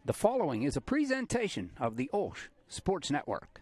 The following is a presentation of the OLSH Sports Network.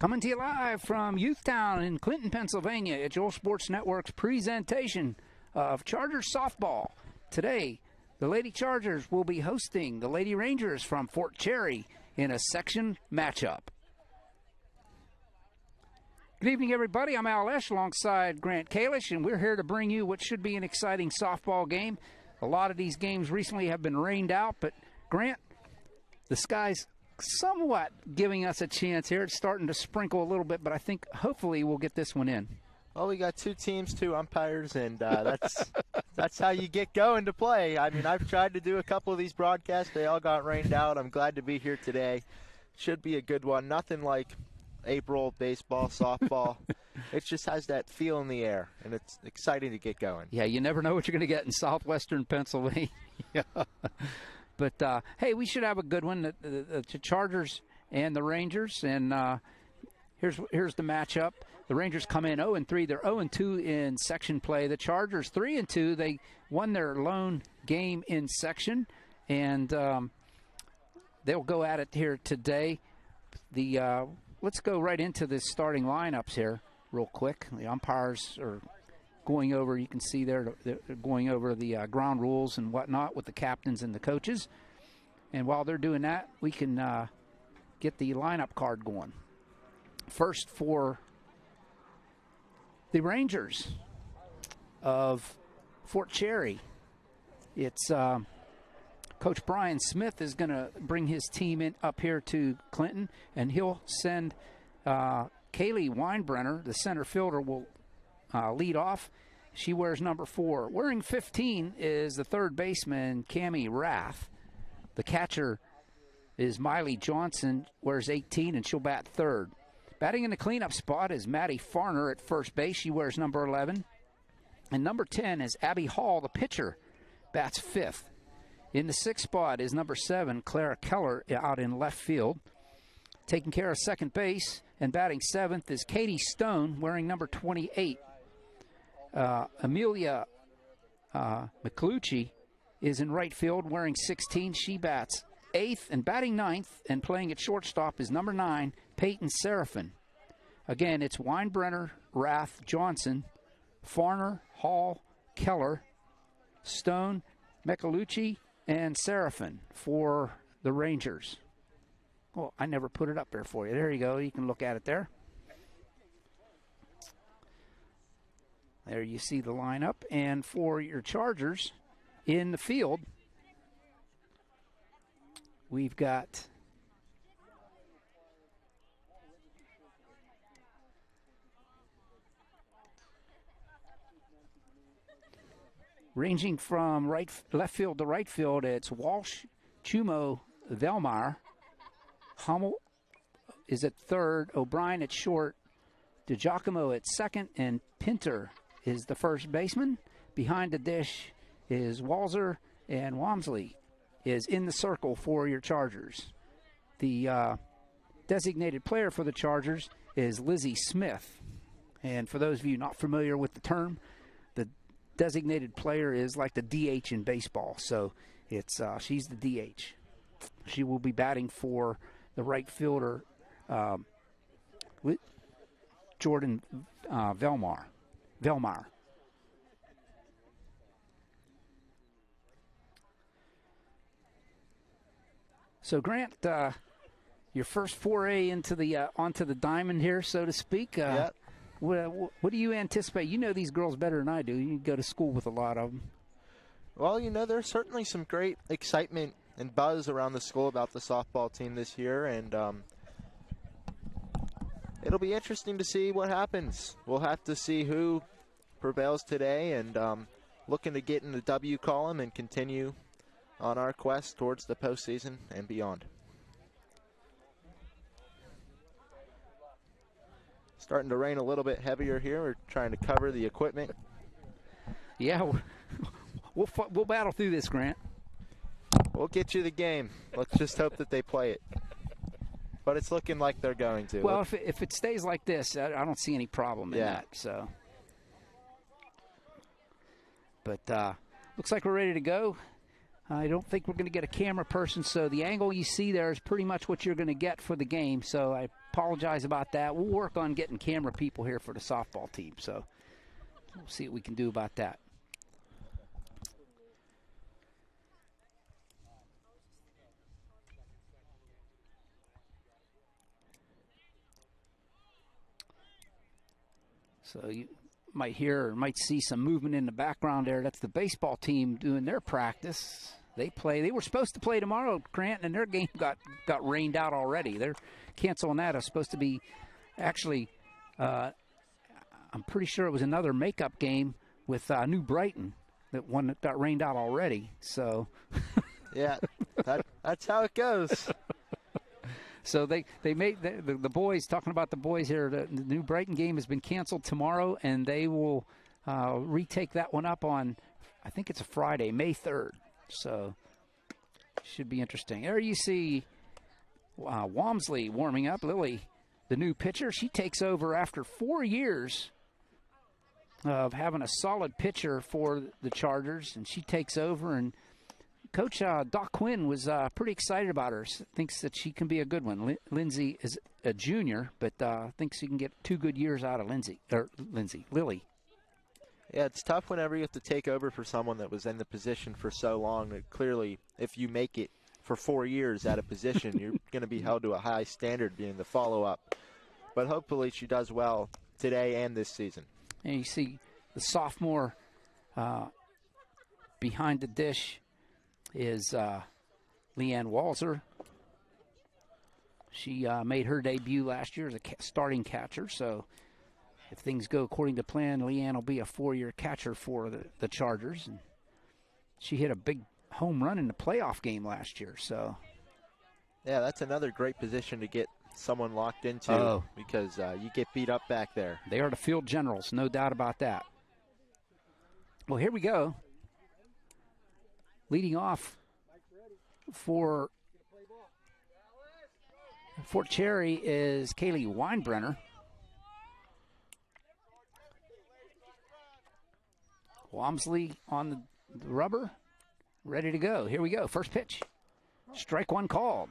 Coming to you live from Youthtown in Clinton, Pennsylvania, it's your Sports Network's presentation of Chargers softball. Today, the Lady Chargers will be hosting the Lady Rangers from Fort Cherry in a section matchup. Good evening, everybody. I'm OLSH alongside Grant Kalish, and we're here to bring you what should be an exciting softball game. A lot of these games recently have been rained out, but Grant, the sky's somewhat giving us a chance here. It's starting to sprinkle a little bit, but I think hopefully we'll get this one in. Well, we got two teams, two umpires, and that's how you get going to play. I mean, I've tried to do a couple of these broadcasts. They all got rained out. I'm glad to be here today. Should be a good one. Nothing like April baseball, softball. It just has that feel in the air, and it's exciting to get going. Yeah, you never know what you're going to get in southwestern Pennsylvania. But, hey, we should have a good one, the Chargers and the Rangers. And here's the matchup. The Rangers come in 0-3. They're 0-2 in section play. The Chargers 3-2. They won their lone game in section, and they'll go at it here today. Let's go right into the starting lineups here real quick. The umpires are going over, you can see they're going over the ground rules and whatnot with the captains and the coaches. And while they're doing that, we can get the lineup card going. First for the Rangers of Fort Cherry, it's Coach Brian Smith is going to bring his team up here to Clinton, and he'll send Kaylee Weinbrenner, the center fielder, will lead off. She wears number 4. Wearing 15 is the third baseman, Cammie Rath. The catcher is Miley Johnson, wears 18, and she'll bat third. Batting in the cleanup spot is Maddie Farner at first base. She wears number 11. And number 10 is Abby Hall, the pitcher, bats fifth. In the sixth spot is number 7, Clara Keller, out in left field. Taking care of second base and batting seventh is Katie Stone, wearing number 28. Amelia McClucci is in right field, wearing 16. She bats eighth, and batting ninth and playing at shortstop is number 9, Peyton Seraphin. Again, it's Weinbrenner, Rath, Johnson, Farner, Hall, Keller, Stone, McClucci, and Seraphin for the Rangers. Well, I never put it up there for you. There you go. You can look at it there. There you see the lineup. And for your Chargers in the field, we've got ranging from left field to right field, it's Walsh, Chumo, Velmar. Hummel is at third, O'Brien at short, DiGiacomo at second, and Pinter is the first baseman. Behind the dish is Walzer, and Wamsley is in the circle for your Chargers. The designated player for the Chargers is Lizzie Smith. And for those of you not familiar with the term, the designated player is like the DH in baseball. So it's she's the DH. She will be batting for the right fielder, Jordan Velmar. So Grant, your first foray into the onto the diamond here, so to speak. Yep. What do you anticipate? You know these girls better than I do. You go to school with a lot of them. Well, you know, there's certainly some great excitement and buzz around the school about the softball team this year, and it'll be interesting to see what happens. We'll have to see who prevails today, and looking to get in the W column and continue on our quest towards the postseason and beyond. Starting to rain a little bit heavier here. We're trying to cover the equipment. Yeah, we'll battle through this, Grant. We'll get you the game. Let's just hope that they play it. But it's looking like they're going to. Well, if it stays like this, I don't see any problem in that. So, but looks like we're ready to go. I don't think we're going to get a camera person, so the angle you see there is pretty much what you're going to get for the game. So I apologize about that. We'll work on getting camera people here for the softball team. So we'll see what we can do about that. So you might hear or might see some movement in the background there. That's the baseball team doing their practice. They were supposed to play tomorrow, Grant, and their game got rained out already. They're canceling that. It's supposed to be actually, I'm pretty sure it was another makeup game with New Brighton, that one that got rained out already. So, yeah, that's how it goes. So they made the boys, talking about the boys here, the New Brighton game has been canceled tomorrow, and they will retake that one up on, I think it's a Friday, May 3rd. So should be interesting. There you see Walmsley warming up. Lily, the new pitcher, she takes over after 4 years of having a solid pitcher for the Chargers, and she takes over, and Coach Doc Quinn was pretty excited about her. Thinks that she can be a good one. Lindsay is a junior, but thinks she can get 2 good years out of Lily. Yeah, it's tough whenever you have to take over for someone that was in the position for so long. That clearly, if you make it for 4 years at a position, you're going to be held to a high standard being the follow-up. But hopefully she does well today and this season. And you see the sophomore behind the dish is Leanne Walzer. She made her debut last year as a starting catcher, so if things go according to plan, Leanne will be a 4-year catcher for the Chargers. And she hit a big home run in the playoff game last year. So, yeah, that's another great position to get someone locked into because you get beat up back there. They are the field generals, no doubt about that. Well, here we go. Leading off for Fort Cherry is Kaylee Weinbrenner. Walmsley on the rubber, ready to go. Here we go. First pitch. Strike one called.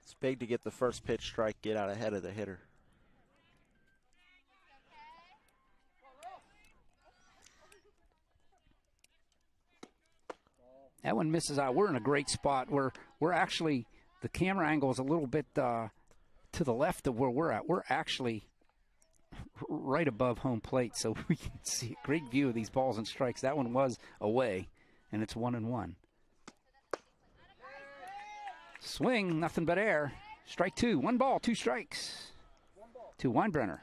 It's big to get the first pitch strike, get out ahead of the hitter. That one misses out. We're in a great spot. We're actually, the camera angle is a little bit to the left of where we're at. We're actually right above home plate, so we can see a great view of these balls and strikes. That one was away, and it's 1-1. Swing, nothing but air. Strike 2. 1 ball, 2 strikes to Weinbrenner.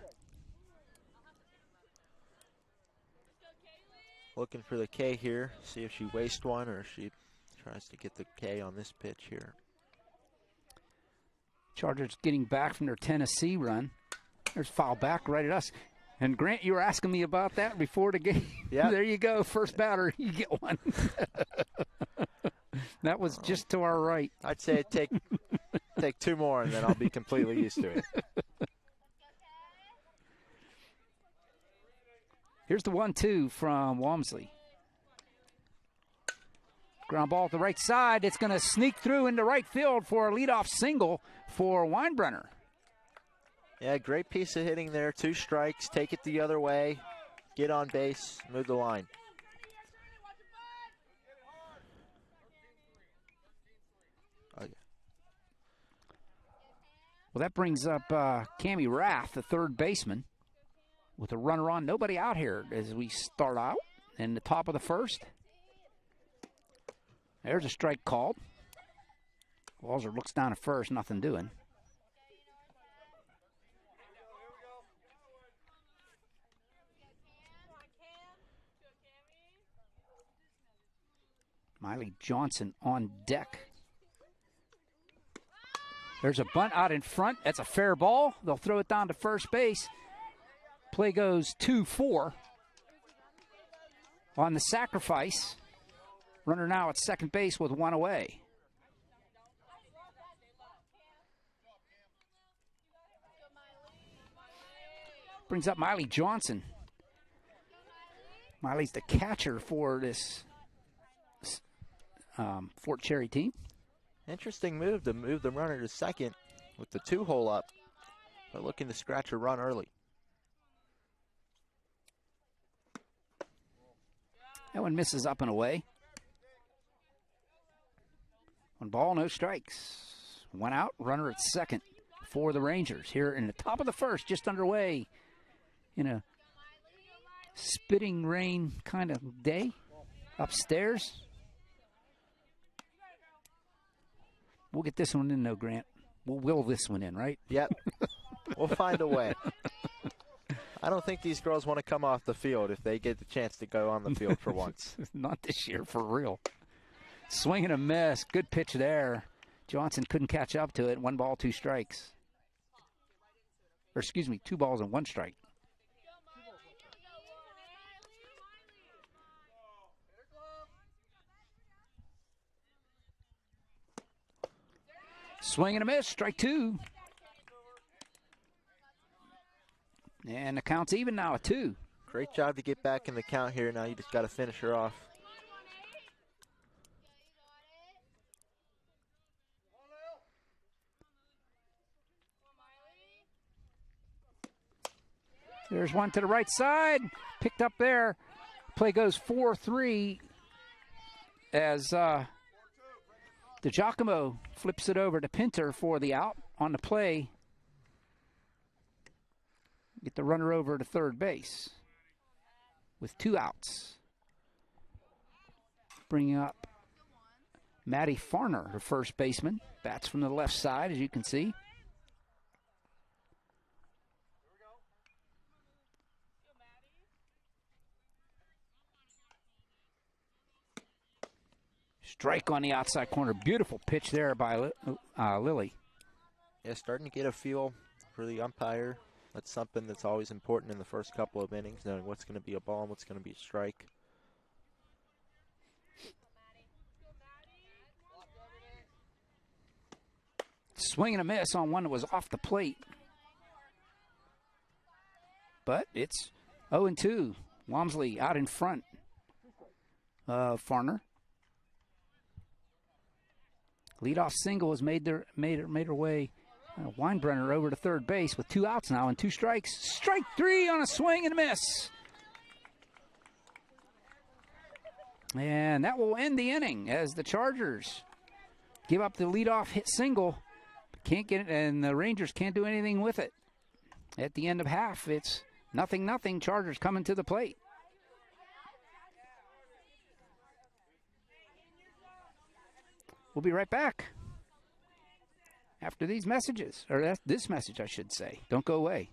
Looking for the K here. See if she wastes one or if she tries to get the K on this pitch here. Chargers getting back from their Tennessee run. There's foul back right at us. And Grant, you were asking me about that before the game. Yeah. There you go. First batter, you get one. That was just to our right. I'd say take 2 more, and then I'll be completely used to it. Here's the 1-2 from Walmsley. Ground ball at the right side. It's going to sneak through into right field for a leadoff single for Weinbrenner. Yeah, great piece of hitting there. 2 strikes. Take it the other way. Get on base. Move the line. Oh, yeah. Well, that brings up Cammie Rath, the third baseman, with a runner on. Nobody out here as we start out in the top of the first. There's a strike called. Walzer looks down at first, nothing doing. Miley Johnson on deck. There's a bunt out in front. That's a fair ball. They'll throw it down to first base. Play goes 2-4 on the sacrifice. Runner now at second base with one away. Brings up Miley Johnson. Miley's the catcher for this Fort Cherry team. Interesting move to move the runner to second with the 2-hole up, but looking to scratch a run early. That one misses up and away. 1 ball, no strikes. 1 out, runner at second for the Rangers here in the top of the first, just underway in a spitting rain kind of day upstairs. We'll get this one in, though, Grant. We'll will this one in, right? Yep. We'll find a way. I don't think these girls want to come off the field if they get the chance to go on the field for once. Not this year, for real. Swing and a miss. Good pitch there. Johnson couldn't catch up to it. 1 ball, 2 strikes. Or excuse me, 2 balls and 1 strike. Swing and a miss, strike 2. And the count's even now at 2. Great job to get back in the count here. Now you just got to finish her off. There's one to the right side. Picked up there. Play goes 4-3 as DiGiacomo flips it over to Pinter for the out on the play. Get the runner over to third base with 2 outs. Bringing up Maddie Farner, her first baseman. Bats from the left side, as you can see. Strike on the outside corner. Beautiful pitch there by Lily. Yeah, starting to get a feel for the umpire. That's something that's always important in the first couple of innings, knowing what's going to be a ball and what's going to be a strike. Swing and a miss on one that was off the plate. But it's 0-2. Walmsley out in front of Farner. Leadoff single has made her way. Weinbrenner over to third base with 2 outs now and 2 strikes. Strike 3 on a swing and a miss. And that will end the inning as the Chargers give up the leadoff hit single. Can't get it, and the Rangers can't do anything with it. At the end of half, it's 0-0. Chargers coming to the plate. We'll be right back after these messages, or this message, I should say. Don't go away.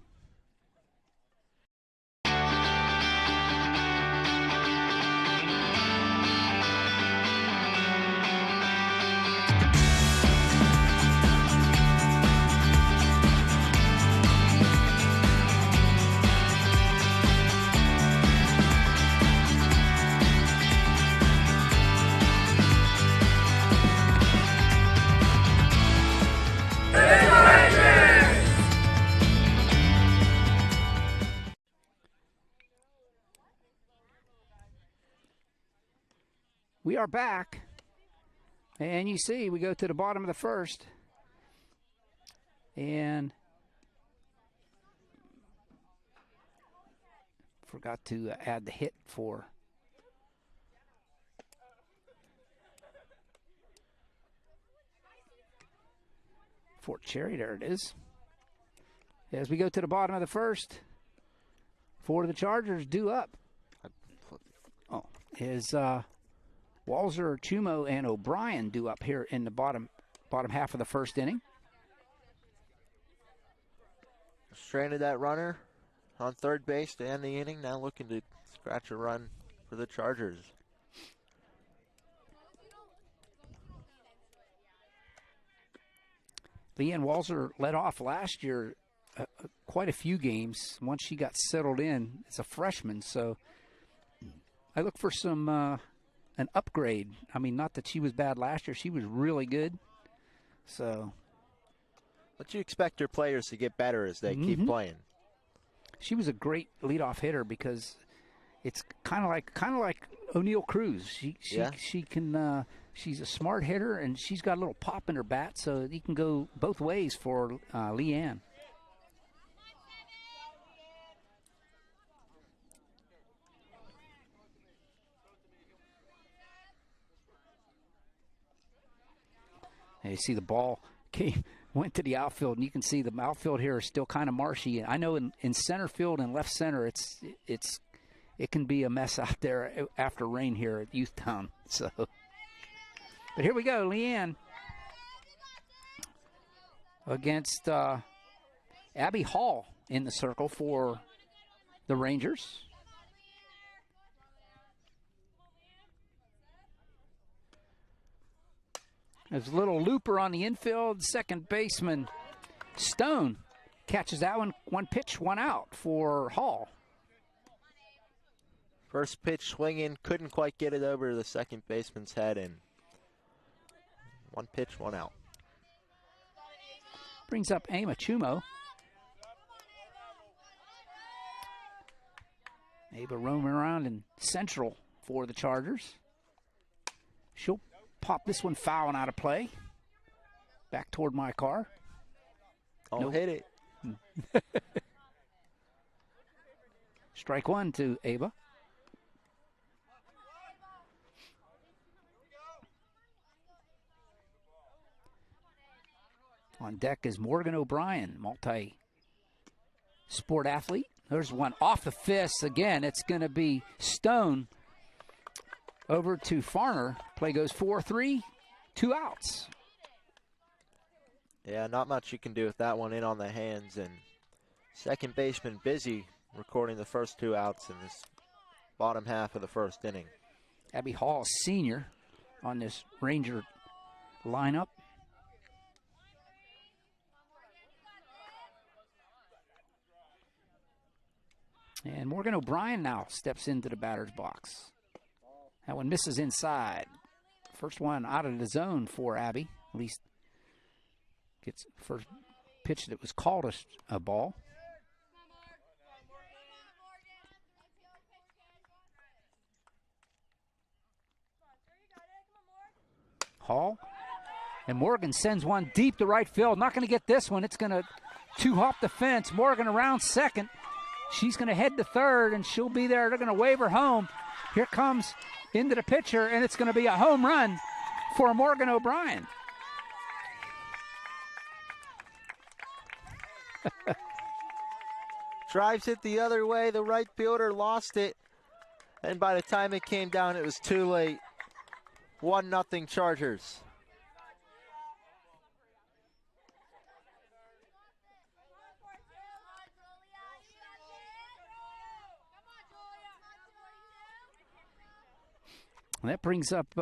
We are back, and you see we go to the bottom of the first, and forgot to add the hit for Fort Cherry. There it is. As we go to the bottom of the first, for the Chargers due up. Oh, is Walzer, Chumo, and O'Brien due up here in the bottom half of the first inning. Stranded that runner on third base to end the inning. Now looking to scratch a run for the Chargers. Leanne Walzer led off last year quite a few games once she got settled in as a freshman. So I look for some an upgrade. I mean, not that she was bad last year. She was really good. So, but you expect your players to get better as they keep playing. She was a great leadoff hitter because it's kind of like O'Neill Cruz. She can she's a smart hitter and she's got a little pop in her bat, so you can go both ways for Leanne. And you see the ball went to the outfield, and you can see the outfield here is still kind of marshy. I know in center field and left center, it can be a mess out there after rain here at Youthtown. So, but here we go, Leanne against Abby Hall in the circle for the Rangers. There's a little looper on the infield. Second baseman Stone catches that one. One pitch, one out for Hall. First pitch swinging, couldn't quite get it over the second baseman's head, and one pitch, one out. Brings up Ama Chumo. Ava roaming around in central for the Chargers. She'll pop this one foul and out of play. Back toward my car. Oh, nope. Hit it. Strike one to Ava. On deck is Morgan O'Brien, multi-sport athlete. There's one off the fist. Again, it's going to be Stone over to Farner. Play goes 4-3, 2 outs. Yeah, not much you can do with that one in on the hands. And second baseman busy recording the first 2 outs in this bottom half of the first inning. Abby Hall, senior, on this Ranger lineup. And Morgan O'Brien now steps into the batter's box. That one misses inside. First one out of the zone for Abby. At least gets first pitch that was called a ball. Hall. And Morgan sends one deep to right field. Not going to get this one. It's going to two-hop the fence. Morgan around second. She's going to head to third, and she'll be there. They're going to wave her home. Here comes into the pitcher, and it's going to be a home run for Morgan O'Brien. Drives it the other way. The right fielder lost it, and by the time it came down, it was too late. 1-0 Chargers. And that brings up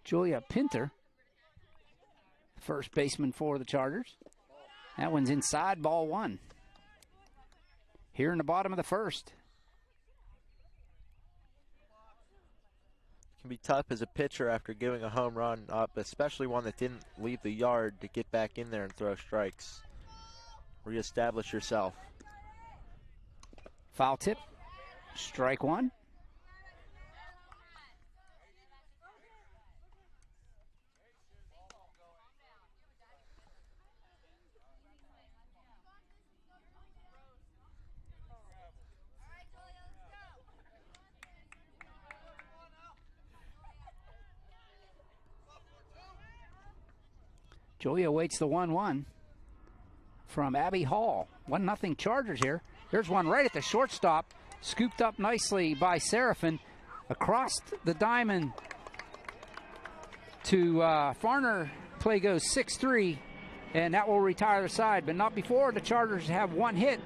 Julia Pinter, first baseman for the Chargers. That one's inside, ball one. Here in the bottom of the first. It can be tough as a pitcher after giving a home run up, especially one that didn't leave the yard, to get back in there and throw strikes. Reestablish yourself. Foul tip, strike one. Julia waits the 1-1 from Abby Hall. 1-0 Chargers here. Here's one right at the shortstop. Scooped up nicely by Seraphin. Across the diamond to Farner. Play goes 6-3, and that will retire the side. But not before the Chargers have one hit.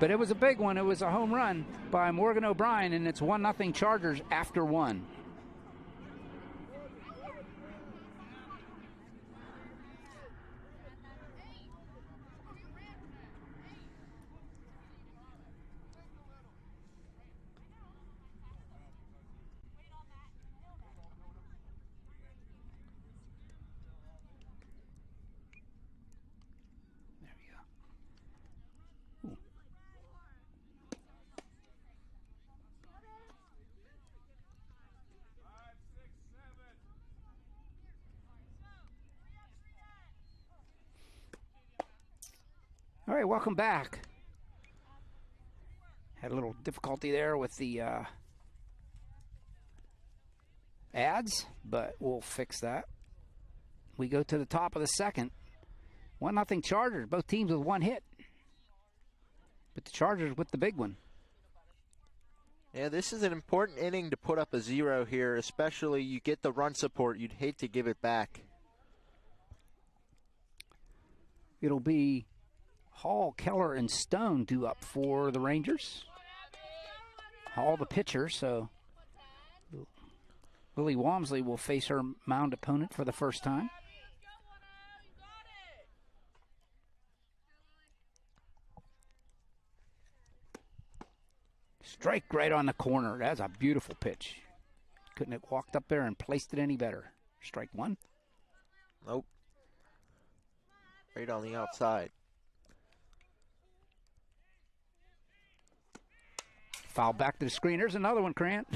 But it was a big one. It was a home run by Morgan O'Brien, and it's 1-0 Chargers after one. right, welcome back. Had a little difficulty there with the ads, but we'll fix that. We go to the top of the second. 1-0 Chargers, both teams with one hit. But the Chargers with the big one. Yeah, this is an important inning to put up a 0 here, especially you get the run support. You'd hate to give it back. It'll be Hall, Keller, and Stone due up for the Rangers. Hall the pitcher, so Lily Walmsley will face her mound opponent for the first time. Strike right on the corner. That's a beautiful pitch. Couldn't have walked up there and placed it any better. Strike one. Nope. Right on the outside. Foul back to the screen. There's another one, Grant.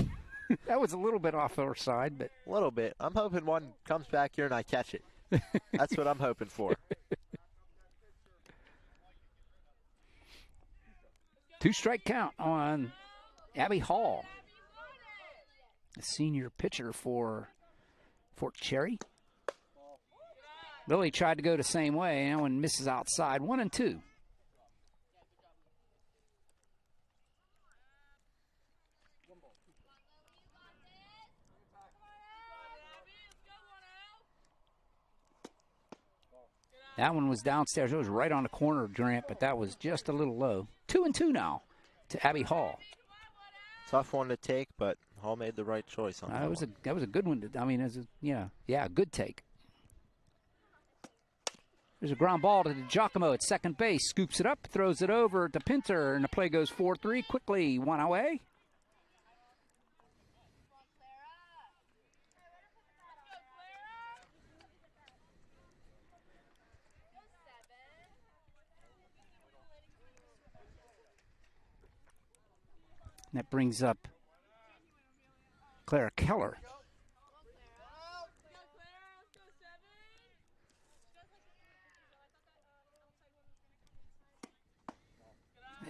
That was a little bit off our side, but a little bit. I'm hoping one comes back here and I catch it. That's what I'm hoping for. 2-strike count on Abby Hall, the senior pitcher for Fort Cherry. Lily tried to go the same way, and that one misses outside. 1-2. That one was downstairs. It was right on the corner of Grant, but that was just a little low. 2-2 now to Abby Hall. Tough one to take, but Hall made the right choice on that one. That was a good one. Yeah, good take. There's a ground ball to Giacomo at second base. Scoops it up, throws it over to Pinter, and the play goes 4-3 quickly. One away. That brings up Clara Keller.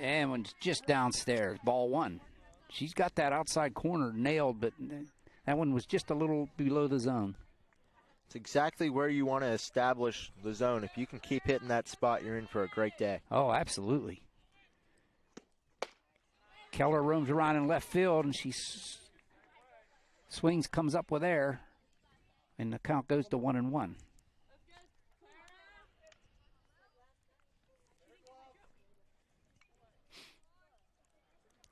And one's just downstairs, ball one. She's got that outside corner nailed, but that one was just a little below the zone. It's exactly where you want to establish the zone. If you can keep hitting that spot, you're in for a great day. Oh, absolutely. Keller roams around in left field, and she swings, comes up with air, and the count goes to 1-1.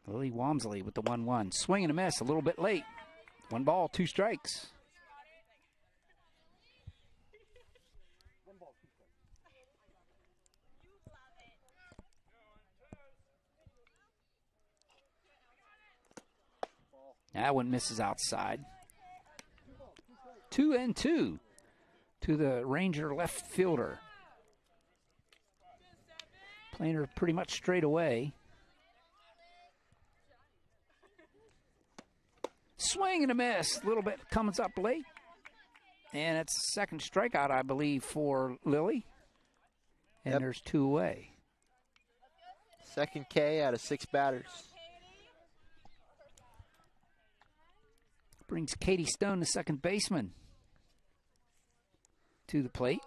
Lily Walmsley with the 1-1. Swing and a miss, a little bit late. 1 ball, 2 strikes. That one misses outside. 2-2 to the Ranger left fielder. Playing her pretty much straight away. Swing and a miss. A little bit comes up late. And it's the second strikeout, I believe, for Lily. And there's 2 away. Second K out of 6 batters. Brings Katie Stone, the second baseman, to the plate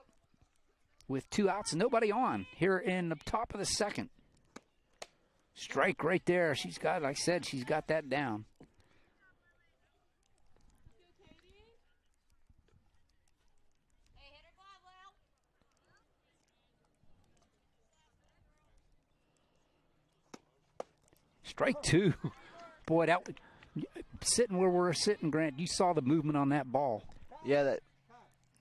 with 2 outs and nobody on here in the top of the second. Strike right there. She's got, like I said, she's got that down. Strike 2. Boy, that would... Sitting where we're sitting, Grant, you saw the movement on that ball. Yeah,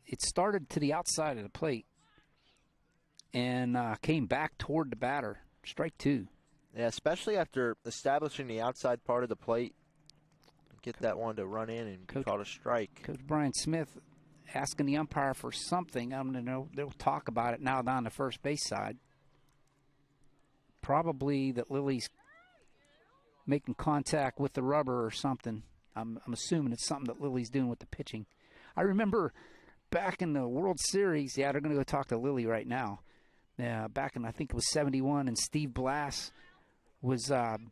it started to the outside of the plate and came back toward the batter. Strike 2. Yeah, especially after establishing the outside part of the plate. Get that one to run in and be called a strike. Coach Brian Smith asking the umpire for something. I don't know. They'll talk about it now down the first base side. Probably that Lily's making contact with the rubber or something. I'm assuming it's something that Lily's doing with the pitching. I remember back in the World Series, yeah, they're going to go talk to Lily right now. back in, I think it was 71, and Steve Blass was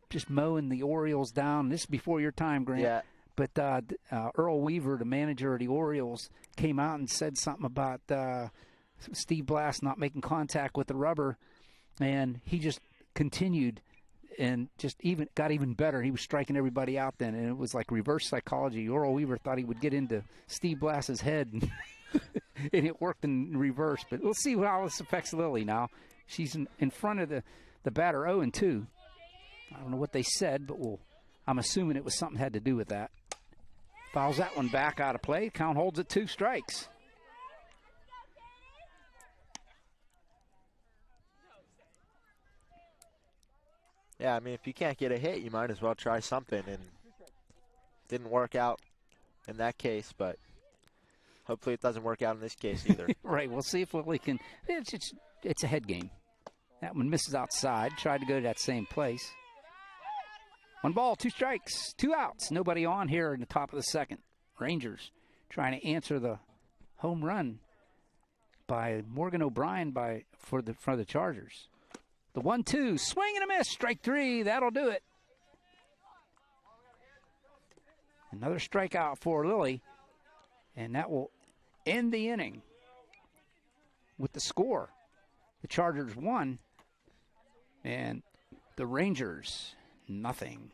just mowing the Orioles down. This is before your time, Grant. Yeah. But Earl Weaver, the manager of the Orioles, came out and said something about Steve Blass not making contact with the rubber, and he just continued and just got even better. He was striking everybody out then, and it was like reverse psychology. Earl Weaver thought he would get into Steve Blass's head, and, and it worked in reverse. But we'll see how this affects Lily now. She's in front of the batter 0-2. I don't know what they said, but I'm assuming it was something had to do with that. Fouls that one back out of play. Count holds at 2 strikes. Yeah, I mean, if you can't get a hit, you might as well try something. And didn't work out in that case, but hopefully it doesn't work out in this case either. Right, we'll see if Lily can. It's a head game. That one misses outside. Tried to go to that same place. 1 ball, 2 strikes, 2 outs. Nobody on here in the top of the second. Rangers trying to answer the home run by Morgan O'Brien for the Chargers. The 1-2, swing and a miss, strike 3. That'll do it. Another strikeout for Lily, and that will end the inning with the score. The Chargers 1, and the Rangers nothing.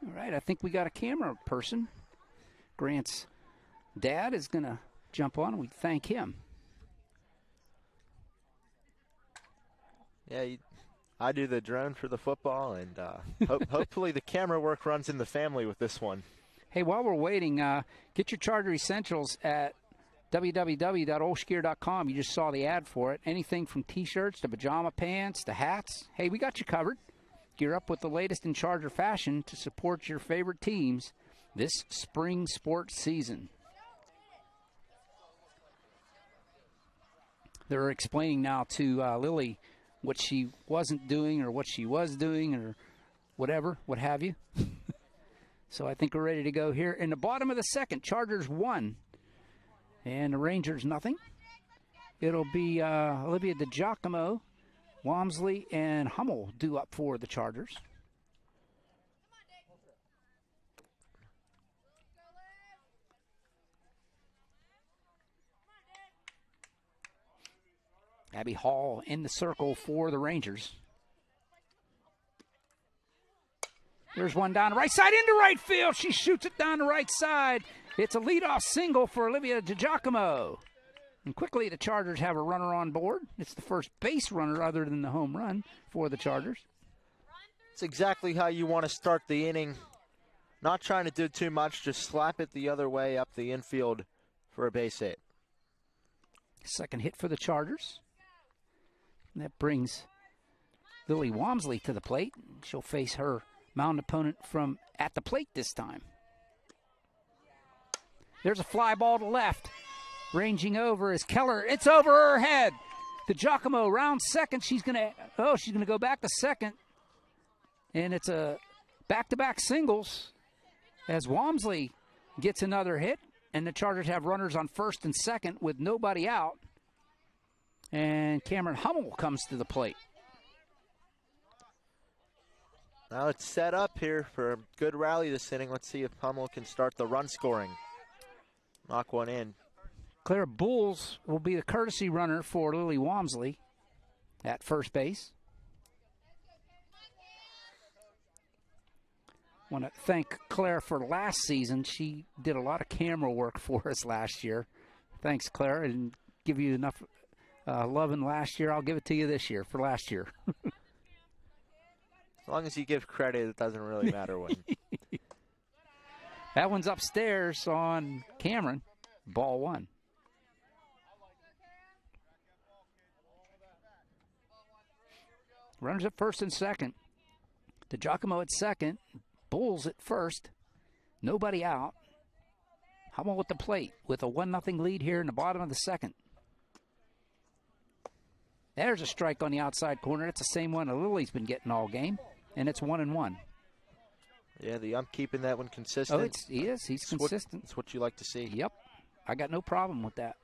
All right, I think we got a camera person. Grant's dad is going to jump on, and we thank him. Yeah, I do the drone for the football, and hopefully the camera work runs in the family with this one. Hey, while we're waiting, get your Charger Essentials at www.olshgear.com. You just saw the ad for it. Anything from T-shirts to pajama pants to hats. Hey, we got you covered. Gear up with the latest in Charger fashion to support your favorite teams this spring sports season. They're explaining now to Lily what she wasn't doing or what she was doing or whatever, what have you. So I think we're ready to go here. In the bottom of the second, Chargers 1 and the Rangers nothing. It'll be Olivia DiGiacomo, Walmsley, and Hummel due up for the Chargers. Abby Hall in the circle for the Rangers. There's one down the right side into right field. She shoots it down the right side. It's a leadoff single for Olivia DiGiacomo. And quickly the Chargers have a runner on board. It's the first base runner other than the home run for the Chargers. It's exactly how you want to start the inning. Not trying to do too much, just slap it the other way up the infield for a base hit. Second hit for the Chargers. And that brings Lily Walmsley to the plate. She'll face her mound opponent from at the plate this time. There's a fly ball to left. Ranging over is Keller. It's over her head. DiGiacomo round second. She's gonna go back to second. And it's a back-to-back singles as Walmsley gets another hit. And the Chargers have runners on first and second with nobody out. And Cameron Hummel comes to the plate. Now it's set up here for a good rally this inning. Let's see if Hummel can start the run scoring. Knock one in. Claire Bulls will be the courtesy runner for Lily Walmsley at first base. Want to thank Claire for last season. She did a lot of camera work for us last year. Thanks, Claire. I didn't give you enough loving last year. I'll give it to you this year for last year. As long as you give credit, it doesn't really matter when. That one's upstairs on Cameron. Ball one. Runners at first and second. DeGiacomo at second. Bulls at first. Nobody out. Hummel with the plate with a 1-0 lead here in the bottom of the second. There's a strike on the outside corner. It's the same one that Lily's been getting all game, and it's 1-1. Yeah, the ump keeping that one consistent. Oh, he is. He's consistent. That's what you like to see. Yep. I got no problem with that.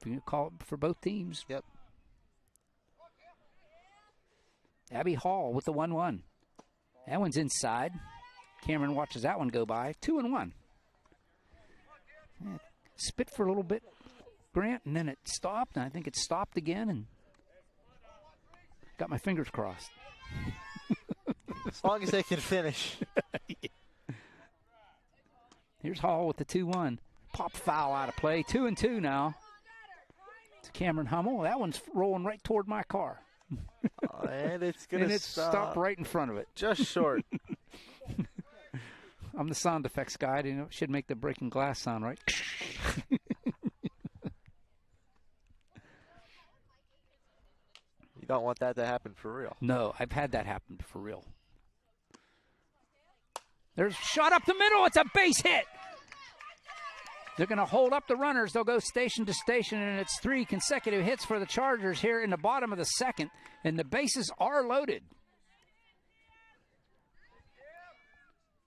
You can call it for both teams. Yep. Abby Hall with the 1-1. That one's inside. Cameron watches that one go by. 2-1. Yeah, spit for a little bit, Grant, and then it stopped. And I think it stopped again, and got my fingers crossed. As long as they can finish. Yeah. Here's Hall with the 2-1. Pop foul out of play. 2-2 now. It's Cameron Hummel. That one's rolling right toward my car. And it's going to stop right in front of it. Just short. I'm the sound effects guy. You know, it should make the breaking glass sound, right? You don't want that to happen for real. No, I've had that happen for real. There's a shot up the middle. It's a base hit. They're going to hold up the runners. They'll go station to station, and it's 3 consecutive hits for the Chargers here in the bottom of the second, and the bases are loaded.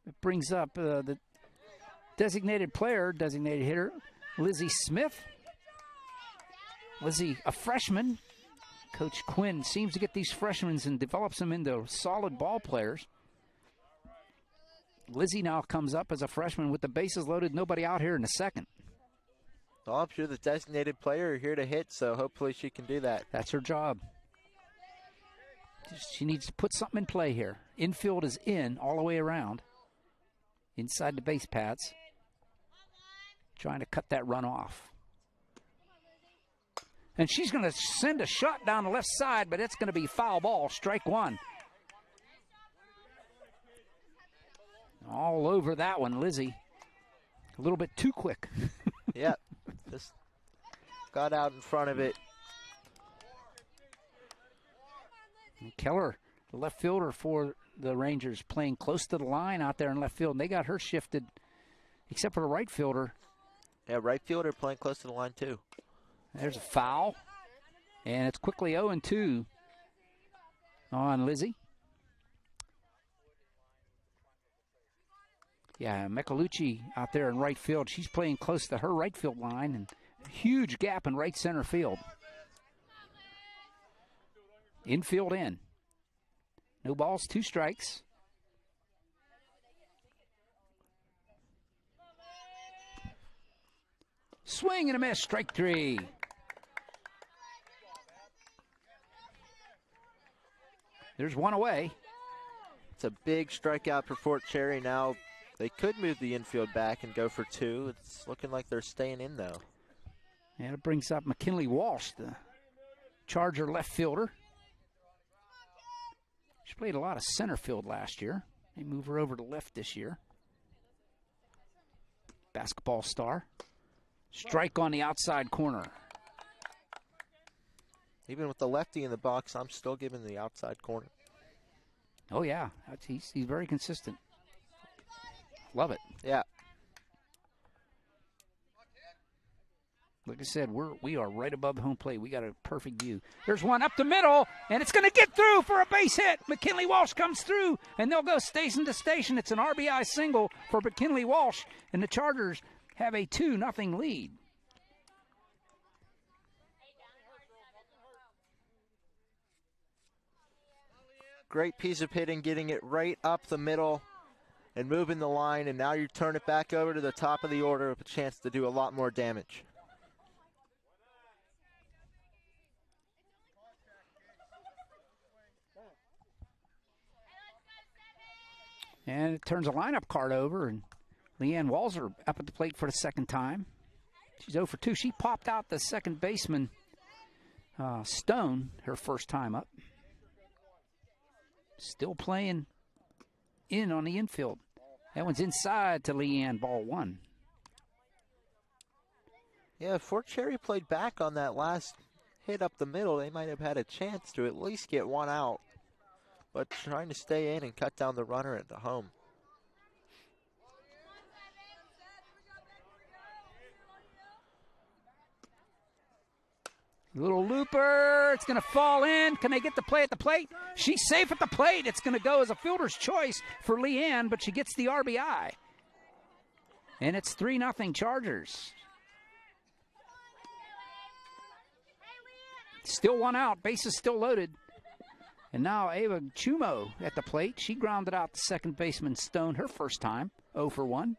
It brings up the designated hitter, Lizzie Smith. Lizzie, a freshman. Coach Quinn seems to get these freshmen and develops them into solid ball players. Lizzie now comes up as a freshman with the bases loaded, nobody out here in the second. Well, I'm sure the designated player here to hit, so hopefully she can do that. That's her job. She needs to put something in play here. Infield is in all the way around. Inside the base paths. Trying to cut that run off. And she's going to send a shot down the left side, but it's going to be foul ball, strike one. All over that one, Lizzie. A little bit too quick. Yep. Just got out in front of it. And Keller, the left fielder for the Rangers, playing close to the line out there in left field. And they got her shifted, except for the right fielder. Yeah, right fielder playing close to the line, too. There's a foul. And it's quickly 0-2 on Lizzie. Yeah, Michelucci out there in right field. She's playing close to her right field line, and a huge gap in right center field. Infield in. No balls, 2 strikes. Swing and a miss, strike 3. There's one away. It's a big strikeout for Fort Cherry now. They could move the infield back and go for 2. It's looking like they're staying in, though. And it brings up McKinley Walsh, the Charger left fielder. She played a lot of center field last year. They move her over to left this year. Basketball star. Strike on the outside corner. Even with the lefty in the box, I'm still giving the outside corner. Oh, yeah. He's very consistent. Love it. Yeah. Like I said, we are right above home plate. We got a perfect view. There's one up the middle, and it's going to get through for a base hit. McKinley Walsh comes through, and they'll go station to station. It's an RBI single for McKinley Walsh, and the Chargers have a 2-0 lead. Great piece of hitting, getting it right up the middle and moving the line, and now you turn it back over to the top of the order with a chance to do a lot more damage. And it turns a lineup card over, and Leanne Walzer up at the plate for the second time. She's 0 for 2. She popped out the second baseman, Stone, her first time up. Still playing in on the infield. That one's inside to Leanne, ball 1. Yeah, if Fort Cherry played back on that last hit up the middle, they might have had a chance to at least get one out. But trying to stay in and cut down the runner at the home. Little looper. It's going to fall in. Can they get the play at the plate? She's safe at the plate. It's going to go as a fielder's choice for Leanne, but she gets the RBI. And it's 3-0 Chargers. Still one out. Bases still loaded. And now Ava Chumo at the plate. She grounded out the second baseman Stone her first time, 0 for 1.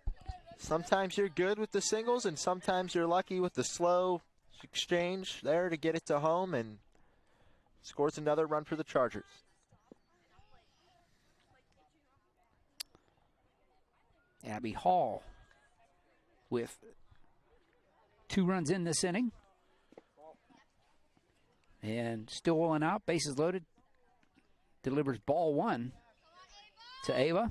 Sometimes you're good with the singles, and sometimes you're lucky with the slow exchange there to get it to home, and scores another run for the Chargers. Abby Hall with 2 runs in this inning. And still one out, bases loaded. Delivers ball 1 to Ava.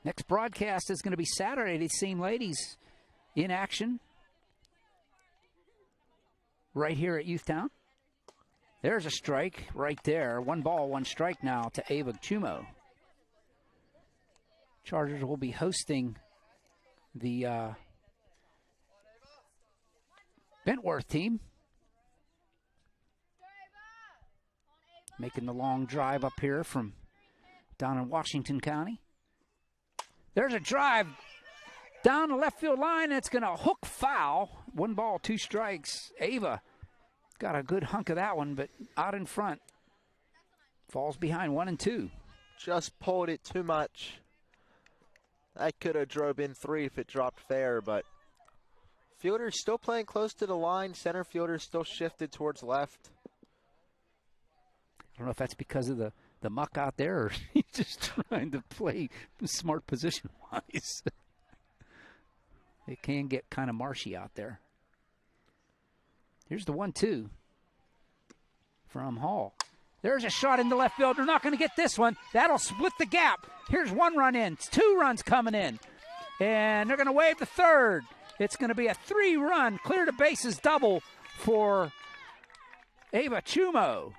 Next broadcast is going to be Saturday. These same ladies in action right here at Youthtown. There's a strike right there. 1 ball, 1 strike now to Ava Chumo. Chargers will be hosting the Bentworth team. Making the long drive up here from down in Washington County. There's a drive down the left field line. It's going to hook foul. 1 ball, 2 strikes. Ava got a good hunk of that one, but out in front. Falls behind 1 and 2. Just pulled it too much. That could have drove in 3 if it dropped fair, but fielder's still playing close to the line. Center fielder's still shifted towards left. I don't know if that's because of the muck out there, or he's just trying to play smart position-wise. It can get kind of marshy out there. Here's the 1-2 from Hall. There's a shot into left field. They're not going to get this one. That'll split the gap. Here's 1 run in. It's 2 runs coming in. And they're going to wave the third. It's going to be a 3-run clear to bases double for Ava Chumo.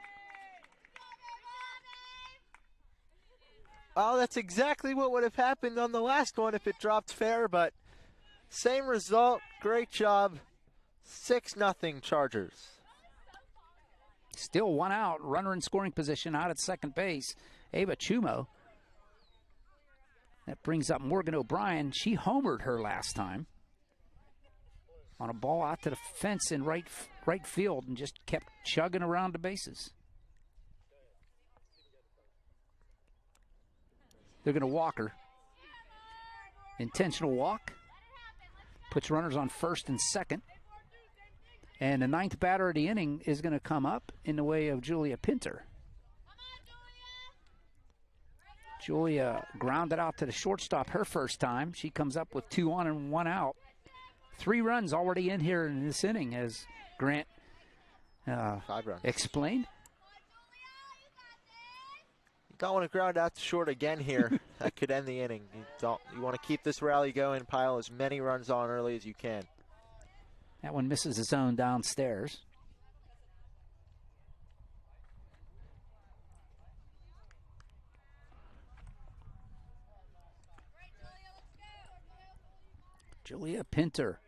Oh, that's exactly what would have happened on the last one if it dropped fair, but same result. Great job. 6-0 Chargers. Still 1 out. Runner in scoring position out at second base. Ava Chumo. That brings up Morgan O'Brien. She homered her last time on a ball out to the fence in right field and just kept chugging around the bases. They're going to walk her. Intentional walk. Puts runners on first and second. And the 9th batter of the inning is going to come up in the way of Julia Pinter. Julia grounded out to the shortstop her first time. She comes up with 2 on and 1 out. 3 runs already in here in this inning, as Grant 5 runs. Explained. Don't want to ground out to short again here. That could end the inning. You want to keep this rally going, pile as many runs on early as you can. That one misses the zone downstairs. Julia Pinter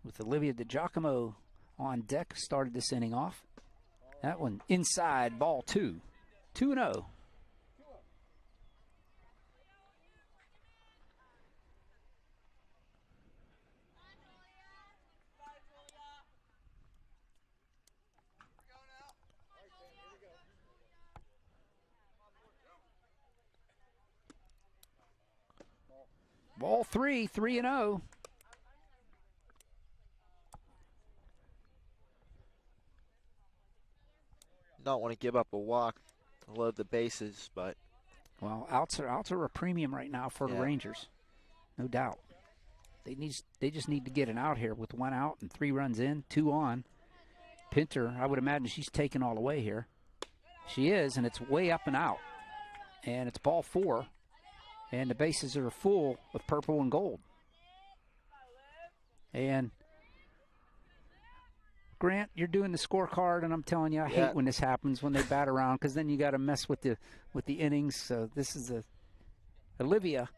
with Olivia DiGiacomo on deck started this inning off. That one inside, ball 2. 2-0. Ball 3, 3-0. Don't want to give up a walk to load the bases, but Well, outs are a premium right now for the Rangers, no doubt. They just need to get an out here with 1 out and 3 runs in, 2 on. Pinter, I would imagine she's taking all the way here. She is, and it's way up and out. And it's ball 4, and the bases are full of purple and gold. And Grant, you're doing the scorecard, and I'm telling you, I hate when this happens, when they bat around, because then you got to mess with the innings. So this is Olivia.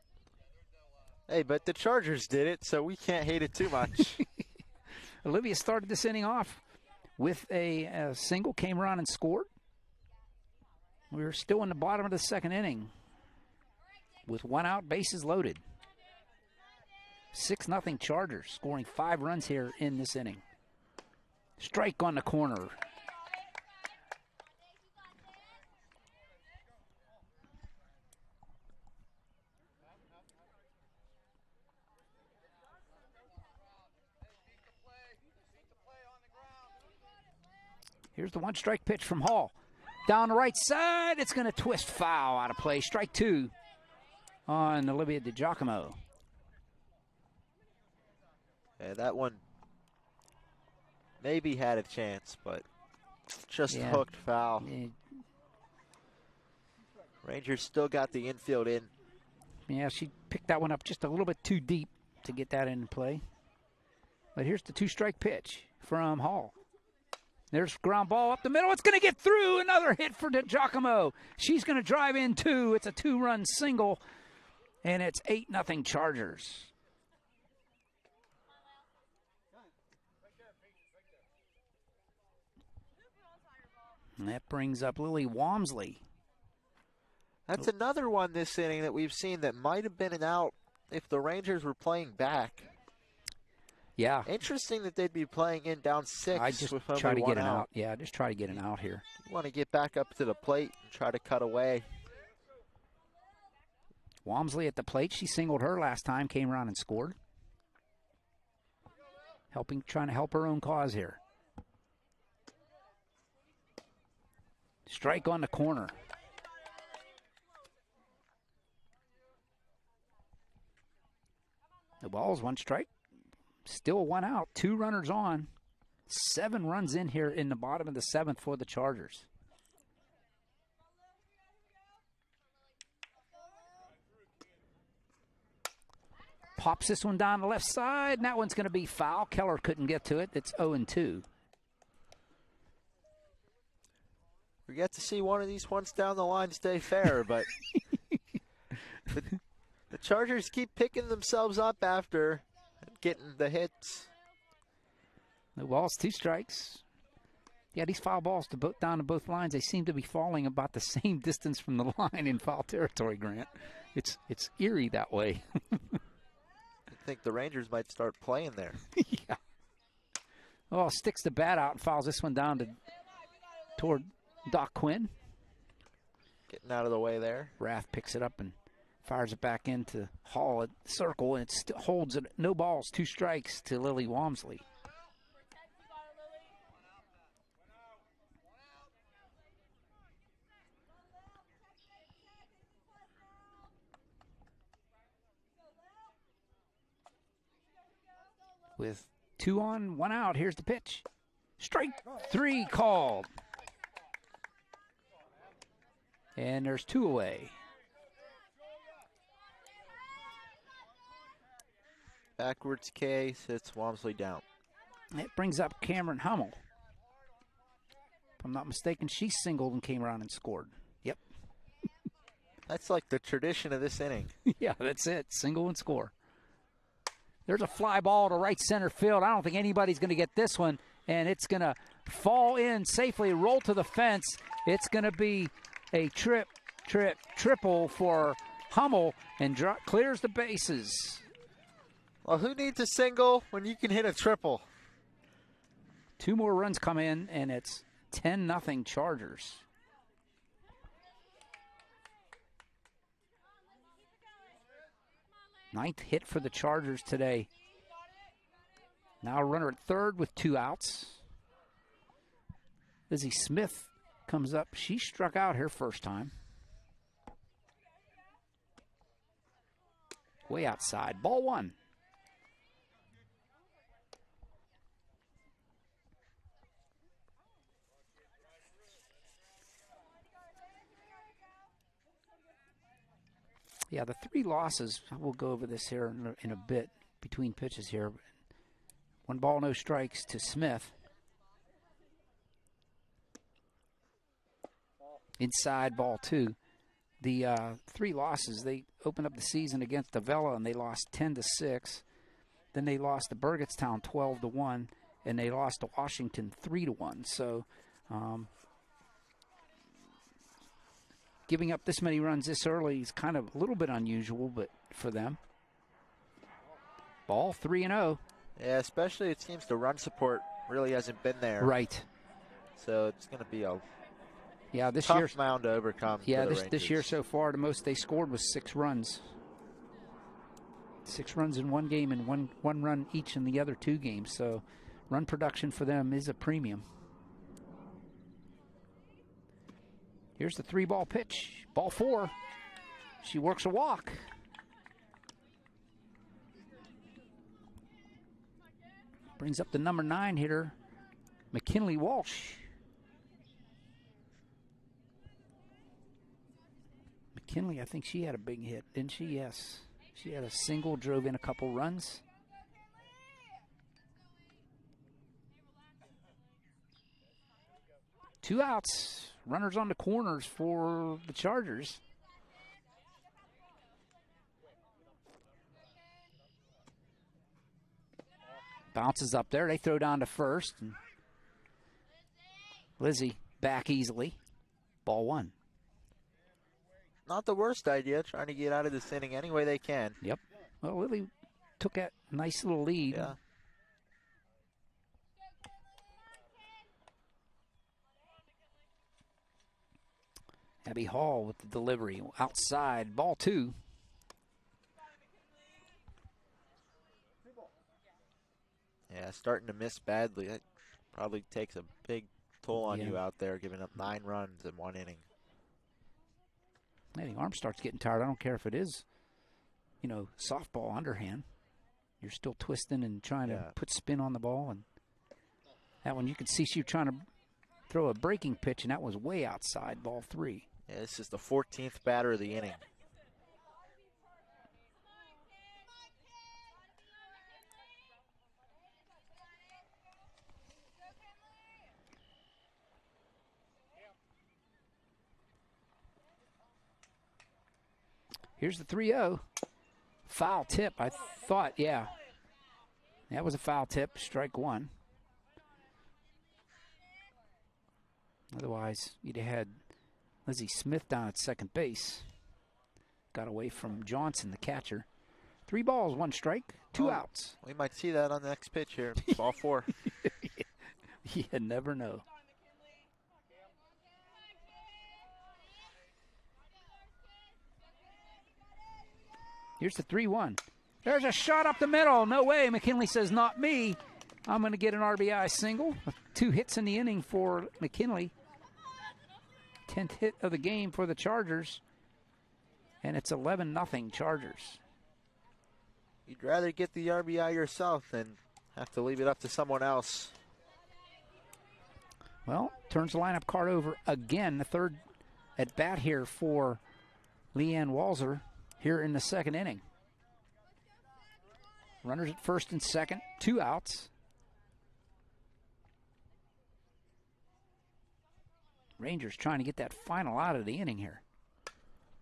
Hey, but the Chargers did it, so we can't hate it too much. Olivia started this inning off with a single, came around and scored. We were still in the bottom of the 2nd inning with 1 out, bases loaded. 6-0 Chargers, scoring 5 runs here in this inning. Strike on the corner. Here's the 1-strike pitch from Hall. Down the right side, it's going to twist foul out of play. Strike 2 on Olivia DiGiacomo. Yeah, that one maybe had a chance, but just hooked foul. Yeah. Rangers still got the infield in. Yeah, she picked that one up just a little bit too deep to get that in play. But here's the 2-strike pitch from Hall. There's ground ball up the middle. It's going to get through. Another hit for DiGiacomo. She's going to drive in 2. It's a 2-run single, and it's 8-0 Chargers. And that brings up Lily Walmsley. That's another one this inning that we've seen that might have been an out if the Rangers were playing back. Yeah. Interesting that they'd be playing in down 6. I just with try to only get 1 an out. out. Yeah, just try to get an out here. You want to get back up to the plate and try to cut away. Walmsley at the plate. She singled her last time, came around and scored. Trying to help her own cause here. Strike on the corner. The ball's 1 strike. Still 1 out. 2 runners on. 7 runs in here in the bottom of the 7th for the Chargers. Pops this one down the left side, and that one's going to be foul. Keller couldn't get to it. It's 0-2. We get to see one of these ones down the line stay fair, but the Chargers keep picking themselves up after getting the hits. The ball's 2 strikes. Yeah, these foul balls down to both lines, they seem to be falling about the same distance from the line in foul territory, Grant. It's eerie that way. I think the Rangers might start playing there. Yeah. Oh, sticks the bat out and fouls this one down toward Doc Quinn. Getting out of the way there. Raff picks it up and fires it back into Hall at the circle, and it holds it. No balls, 2 strikes to Lily Walmsley. With 2 on, 1 out, here's the pitch. Strike 3 called. And there's 2 away. Backwards K sits Walmsley down. It brings up Cameron Hummel. If I'm not mistaken, she singled and came around and scored. Yep. That's like the tradition of this inning. Yeah, that's it. Single and score. There's a fly ball to right center field. I don't think anybody's going to get this one, and it's going to fall in safely, roll to the fence. It's going to be a triple for Hummel, and clears the bases. Well, who needs a single when you can hit a triple? 2 more runs come in, and it's 10-0 Chargers. Ninth hit for the Chargers today. Now a runner at third with 2 outs. Lizzie Smith comes up. She struck out her first time. Way outside. Ball 1. Yeah, the 3 losses, we'll go over this here in a bit between pitches here. 1 ball, no strikes to Smith. Inside, ball 2. The 3 losses, they opened up the season against Avella and they lost 10-6. Then they lost to Burgettstown 12-1, and they lost to Washington 3-1. So giving up this many runs this early is kind of a little bit unusual, but for them. Ball 3-0. Yeah, especially it seems the run support really hasn't been there. Right. So it's going to be a this tough mound to overcome. Yeah, this year so far, the most they scored was 6 runs. 6 runs in one game and one run each in the other 2 games. So run production for them is a premium. Here's the 3-ball pitch. Ball 4. She works a walk. Brings up the number 9 hitter, McKinley Walsh. McKinley, I think she had a big hit, didn't she? Yes. She had a single, drove in a couple runs. Two outs. Runners on the corners for the Chargers. Bounces up there. They throw down to first. And Lizzie back easily. Ball 1. Not the worst idea, trying to get out of this inning any way they can. Yep. Well, Lily took that nice little lead. Yeah. Abby Hall with the delivery. Outside, ball 2. Yeah, starting to miss badly. That probably takes a big toll on you out there, giving up 9 runs in 1 inning. I think arm starts getting tired. I don't care if it is, softball underhand. You're still twisting and trying to put spin on the ball. And that one, you could see she was trying to throw a breaking pitch, and that was way outside, ball 3. Yeah, this is the 14th batter of the inning. Here's the 3-0. Foul tip, I thought, yeah. That was a foul tip, strike 1. Otherwise, you'd have had Lizzie Smith down at second base. Got away from Johnson, the catcher. 3 balls, 1 strike, 2 outs. We might see that on the next pitch here. Ball 4. You never know. Here's the 3-1. There's a shot up the middle. No way. McKinley says, not me. I'm going to get an RBI single. 2 hits in the inning for McKinley. 10th hit of the game for the Chargers. And it's 11-0 Chargers. You'd rather get the RBI yourself than have to leave it up to someone else. Well, turns the lineup card over again. The 3rd at bat here for Leanne Walzer here in the 2nd inning. Runners at 1st and 2nd, 2 outs. Rangers trying to get that final out of the inning here.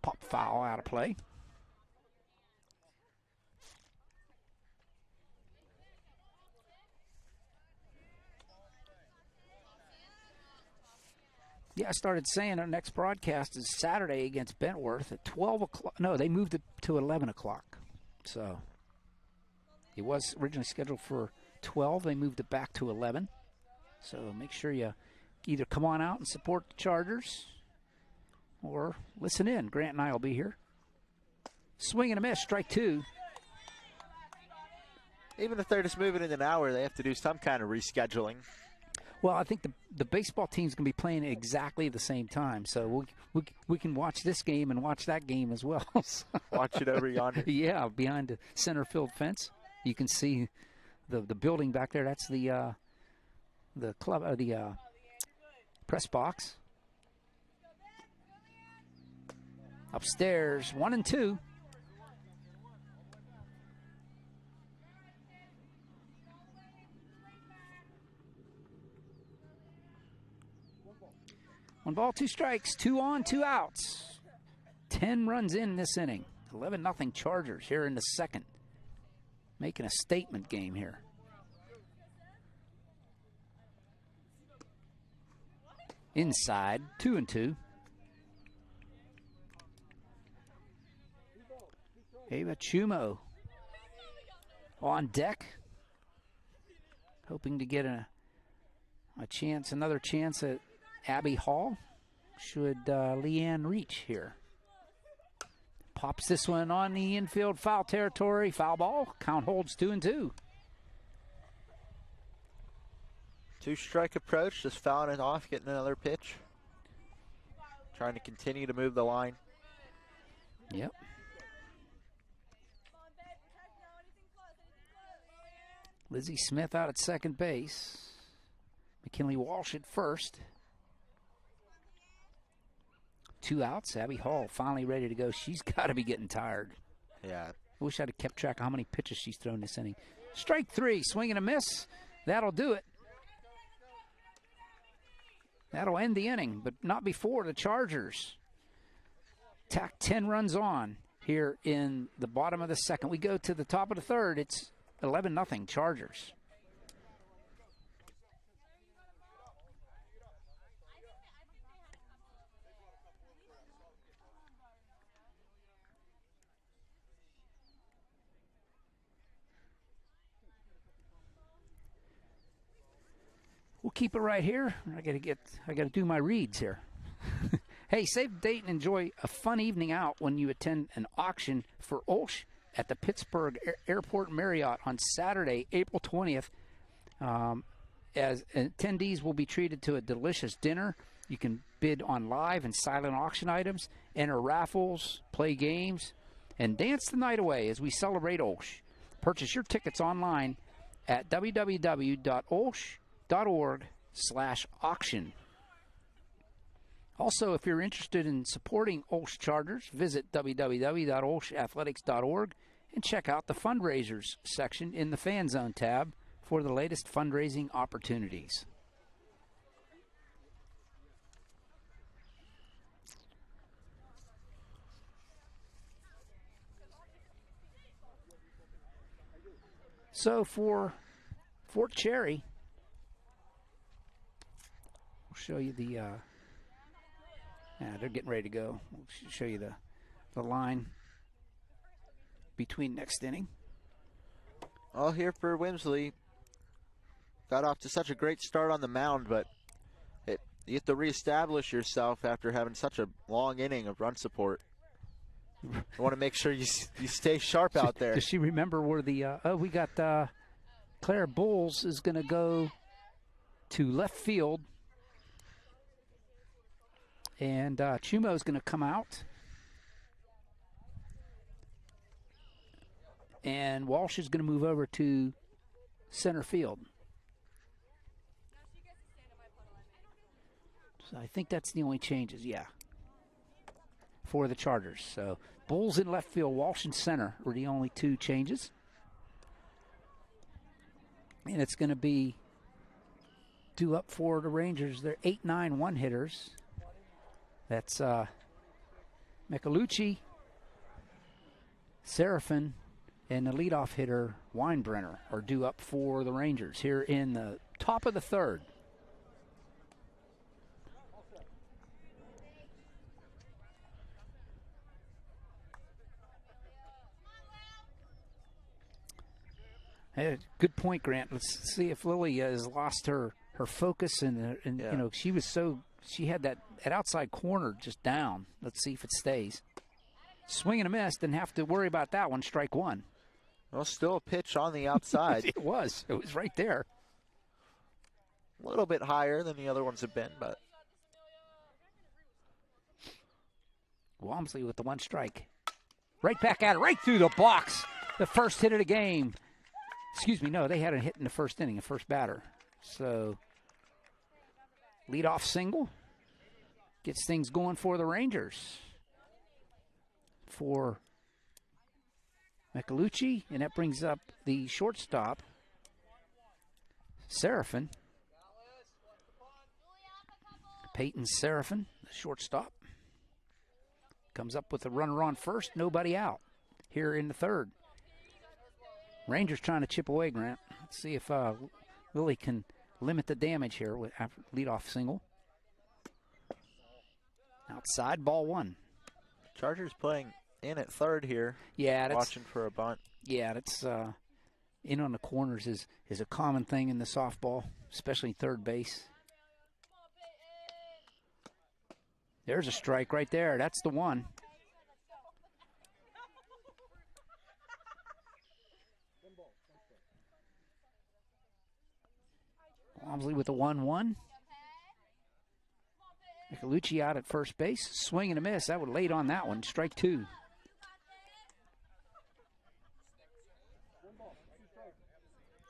Pop foul out of play. Yeah, I started saying our next broadcast is Saturday against Bentworth at 12 o'clock. No, they moved it to 11 o'clock. So it was originally scheduled for 12. They moved it back to 11. So make sure you either come on out and support the Chargers or listen in. Grant and I will be here. Swing and a miss, strike 2. Even if they're just moving in an hour, they have to do some kind of rescheduling. Well, I think the baseball team's going to be playing at exactly the same time, so we can watch this game and watch that game as well. Watch it over yonder. Yeah, behind the center field fence, you can see the building back there. That's the club, the press box. Upstairs, 1-2. One ball, 2 strikes, 2 on, 2 outs. 10 runs in this inning. 11-0 Chargers here in the second. Making a statement game here. Inside, 2-2. Ava Chumo on deck. Hoping to get a chance, another chance at Abby Hall, should Leanne reach here. Pops this one on the infield, foul territory, foul ball. Count holds 2-2. 2-strike approach, just fouling it off, getting another pitch. Trying to continue to move the line. Yep. Lizzie Smith out at second base. McKinley Walsh at first. 2 outs. Abby Hall finally ready to go. She's got to be getting tired. Yeah. I wish I'd have kept track of how many pitches she's thrown this inning. Strike 3, swing and a miss. That'll do it. That'll end the inning, but not before the Chargers tack 10 runs on here in the bottom of the second. We go to the top of the third. It's 11-0 Chargers. We'll keep it right here. I gotta do my reads here. Hey, save the date and enjoy a fun evening out when you attend an auction for OLSH at the Pittsburgh Airport Marriott on Saturday, April 20th. As attendees will be treated to a delicious dinner. You can bid on live and silent auction items, enter raffles, play games, and dance the night away as we celebrate OLSH. Purchase your tickets online at www.olsh.org/auction. Also, if you're interested in supporting OLSH Chargers, visit www.olshathletics.org and check out the fundraisers section in the Fan Zone tab for the latest fundraising opportunities. So for Fort Cherry, we'll show you the, they're getting ready to go. We'll show you the line between next inning. All here for Wimsley. Got off to such a great start on the mound, but you have to reestablish yourself after having such a long inning of run support. You want to make sure you stay sharp out there. Does she remember where we got Claire Bowles is going to go to left field, and Chumo is going to come out, and Walsh is going to move over to center field. So I think that's the only changes, yeah, for the Chargers. So Bulls in left field, Walsh in center were the only 2 changes. And it's going to be due up for the Rangers. They're 8-9 one-hitters. That's Michelucci, Seraphin, and the leadoff hitter, Weinbrenner, are due up for the Rangers here in the top of the third. Hey, good point, Grant. Let's see if Lily has lost her focus and Yeah. You know, she had that outside corner just down. Let's see if it stays. Swing and a miss. Didn't have to worry about that one. Strike 1. Well, still a pitch on the outside. It was right there. A little bit higher than the other ones have been, but. Walmsley with the one strike. Right back at it, right through the box. The first hit of the game. Excuse me, no, they had a hit in the first inning, a first batter. So, leadoff single. Gets things going for the Rangers. For Michelucci, and that brings up the shortstop, Seraphin. Peyton Seraphin, the shortstop. Comes up with a runner on first, nobody out here in the third. Rangers trying to chip away, Grant. Let's see if Lily can limit the damage here with after leadoff single. Outside, ball one. Chargers playing in at third here. Yeah, that's, watching for a bunt. Yeah, that's in on the corners is a common thing in the softball, especially third base. There's a strike right there. That's the one. Walmsley with the 1-1. Michelucci out at first base. Swing and a miss. That would late on that one. Strike two.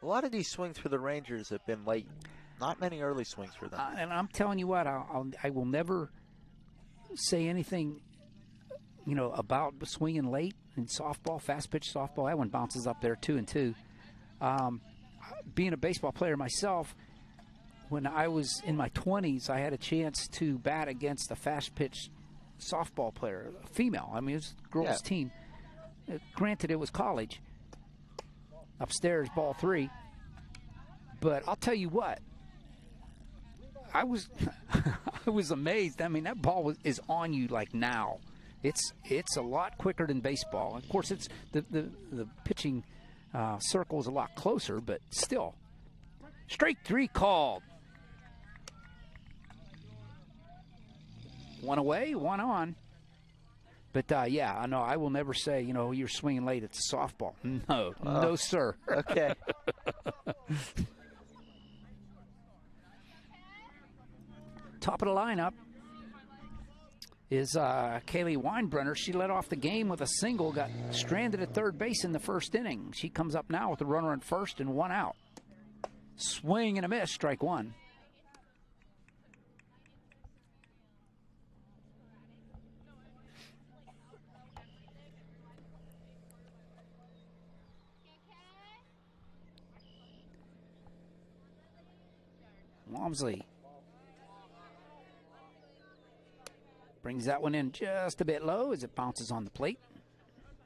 A lot of these swings for the Rangers have been late. Not many early swings for them. And I'm telling you what, I will never say anything, about swinging late in softball, fast pitch softball. That one bounces up there 2-2. Being a baseball player myself, when I was in my 20s, I had a chance to bat against a fast pitch softball player, a female. I mean, it was a girls' team. Granted, it was college. Upstairs, ball three. But I'll tell you what, I was I was amazed. I mean, that ball is on you like now. It's a lot quicker than baseball. Of course, it's the pitching circle is a lot closer, but still. Strike three called. One away, one on. But, yeah, I know I will never say, you're swinging late. It's a softball. No, no, sir. Okay. Top of the lineup is Kaylee Weinbrenner. She led off the game with a single, got stranded at third base in the first inning. She comes up now with a runner on first and one out. Swing and a miss, strike one. Walmsley brings that one in just a bit low as it bounces on the plate.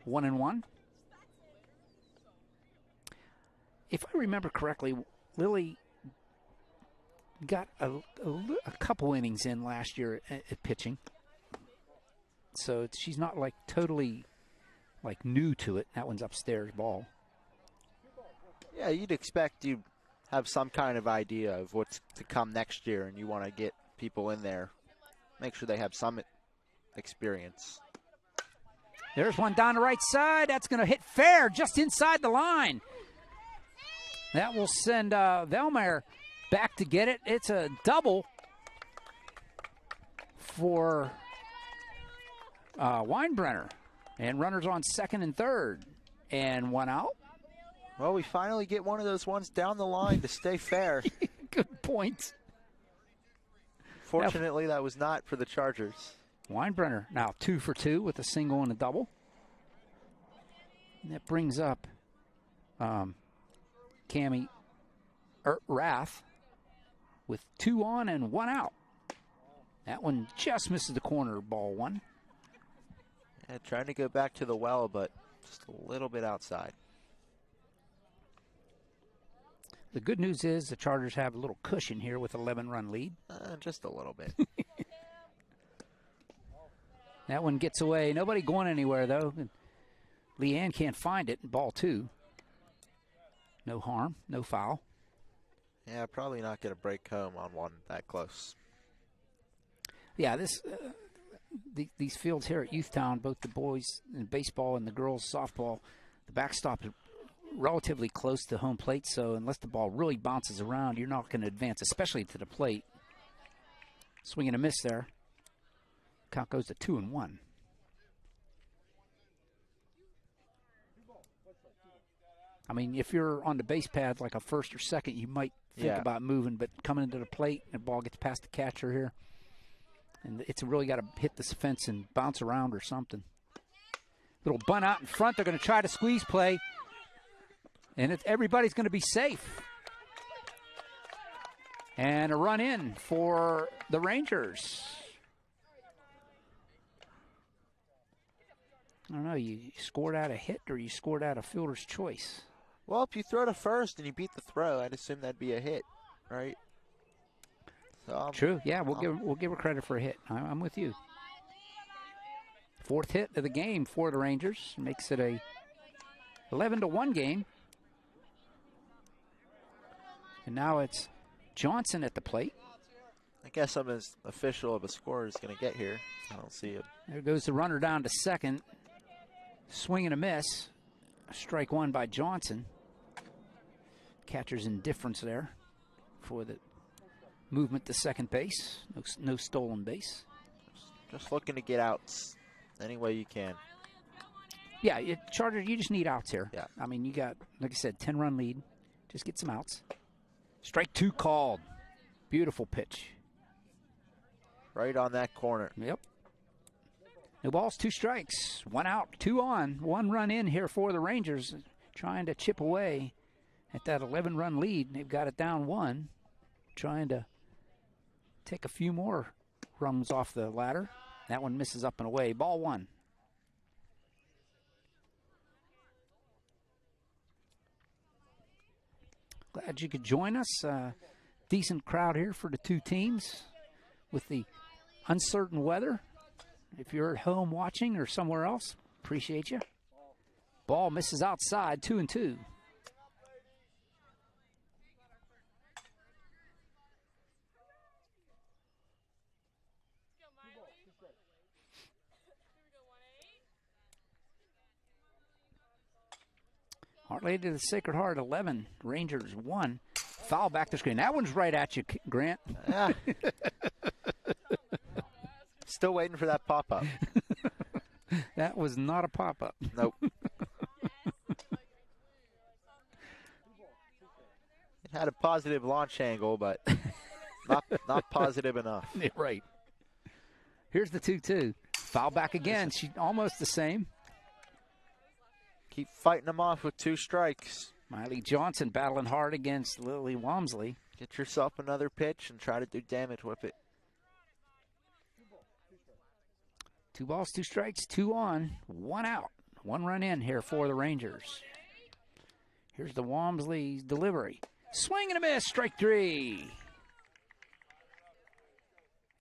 1-1. If I remember correctly, Lily got a couple innings in last year at pitching. So she's not like totally like new to it. That one's upstairs ball. Yeah, you'd expect you have some kind of idea of what's to come next year, and you want to get people in there, make sure they have some experience. There's one down the right side. That's going to hit fair just inside the line. That will send Velmeyer back to get it. It's a double for Weinbrenner. And runners on second and third. And one out. Well, we finally get one of those ones down the line to stay fair. Good point. Fortunately, that was not for the Chargers. Weinbrenner now 2 for 2 with a single and a double. And that brings up Cammie Rath with 2 on and 1 out. That one just misses the corner, ball one. Yeah, trying to go back to the well, but just a little bit outside. The good news is the Chargers have a little cushion here with 11-run lead. Just a little bit. That one gets away. Nobody going anywhere, though. Leanne can't find it. Ball two. No harm, no foul. Yeah, probably not going to break home on one that close. Yeah, these fields here at Youthtown, both the boys in baseball and the girls softball, the backstop is relatively close to home plate, so unless the ball really bounces around, you're not going to advance, especially to the plate. Swing and a miss there. Count goes to 2-1. I mean, if you're on the base pad like a first or second, you might think about moving, but coming into the plate, the ball gets past the catcher here. And it's really got to hit this fence and bounce around or something. Little bunt out in front. They're going to try to squeeze play. And everybody's going to be safe. And a run in for the Rangers. I don't know, you scored out a hit or you scored out a fielder's choice. Well, if you throw to first and you beat the throw, I'd assume that'd be a hit, right? So True. Yeah, we'll give her credit for a hit. I'm with you. Fourth hit of the game for the Rangers makes it a 11-1 game. And now it's Johnson at the plate. I guess I'm as official of a score is going to get here. I don't see it. There goes the runner down to second. Swing and a miss. Strike one by Johnson. Catcher's indifference there for the movement to second base. No stolen base. Just looking to get outs any way you can. Yeah, Chargers, you just need outs here. Yeah. I mean, you got, like I said, 10-run lead. Just get some outs. Strike two called. Beautiful pitch. Right on that corner. Yep. No balls, 2 strikes. 1 out, 2 on. 1 run in here for the Rangers. Trying to chip away at that 11-run lead. They've got it down 1. Trying to take a few more runs off the ladder. That one misses up and away. Ball 1. Glad you could join us. Decent crowd here for the two teams with the uncertain weather. If you're at home watching or somewhere else, appreciate you. Ball misses outside, 2-2. Heart Lady of the Sacred Heart, 11. Rangers, 1. Foul back the screen. That one's right at you, Grant. Yeah. Still waiting for that pop-up. That was not a pop-up. Nope. It had a positive launch angle, but not positive enough. Right. Here's the 2-2. Foul back again. She almost the same. Keep fighting them off with 2 strikes. Miley Johnson battling hard against Lily Walmsley. Get yourself another pitch and try to do damage with it. 2 balls, 2 strikes, 2 on, 1 out. 1 run in here for the Rangers. Here's the Walmsley delivery. Swing and a miss, strike 3.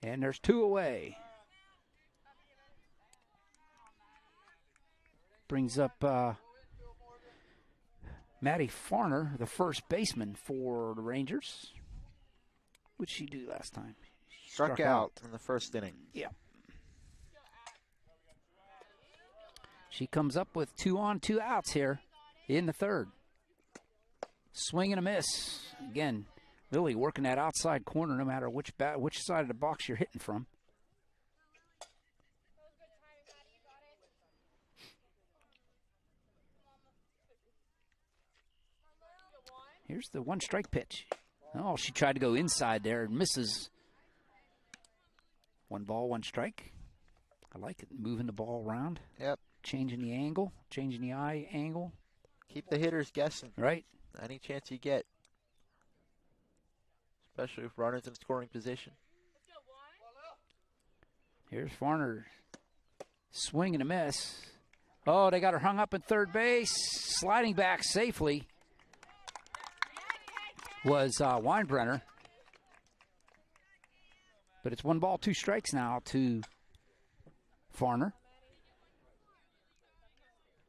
And there's 2 away. Brings up Maddie Farner, the first baseman for the Rangers. What did she do last time? Struck out in the first inning. Yeah. She comes up with 2 on, 2 outs here in the third. Swing and a miss. Again, Lily working that outside corner no matter which side of the box you're hitting from. Here's the 1 strike pitch. Oh, she tried to go inside there and misses. 1 ball, 1 strike. I like it, moving the ball around. Yep. Changing the angle, changing the eye angle. Keep the hitters guessing. Right. Any chance you get. Especially if runners in scoring position. Here's Farner. Swing and a miss. Oh, they got her hung up at third base. Sliding back safely was Weinbrenner. But it's 1 ball, 2 strikes now to Farner.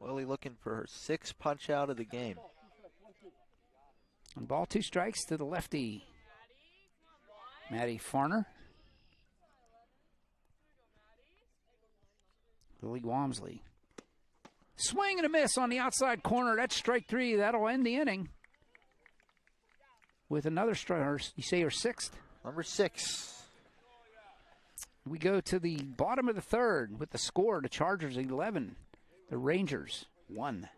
Lily looking for her 6th punch out of the game. 1 ball, 2 strikes to the lefty, Maddie Farner. Lily Walmsley. Swing and a miss on the outside corner. That's strike 3. That'll end the inning with another strike. You say your 6th? Number 6. We go to the bottom of the 3rd with the score. The Chargers 11. The Rangers 1.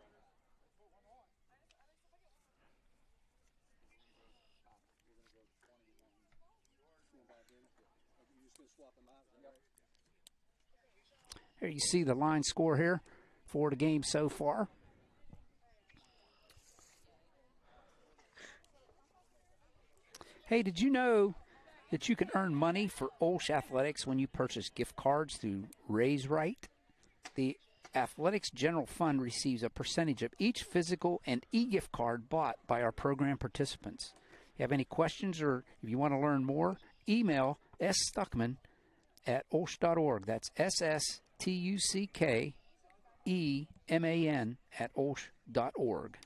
Here you see the line score here for the game so far. Hey, did you know that you can earn money for OLSH Athletics when you purchase gift cards through Raise Right? The Athletics General Fund receives a percentage of each physical and e-gift card bought by our program participants. If you have any questions or if you want to learn more, email sstuckman@olsh.org. That's SSTUCKEMAN@olsh.org.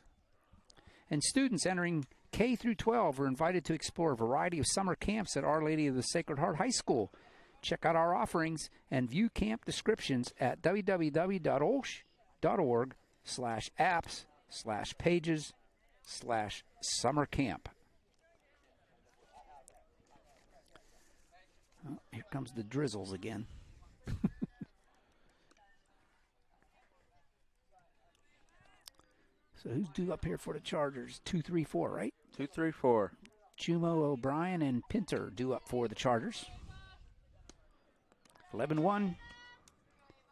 And students entering K through 12 are invited to explore a variety of summer camps at Our Lady of the Sacred Heart High School. Check out our offerings and view camp descriptions at www.olsh.org/apps/pages/summer camp. Oh, here comes the drizzles again. So who's due up here for the Chargers? 2, 3, 4, right? 2, 3, 4. Chumo, O'Brien, and Pinter due up for the Chargers. 11-1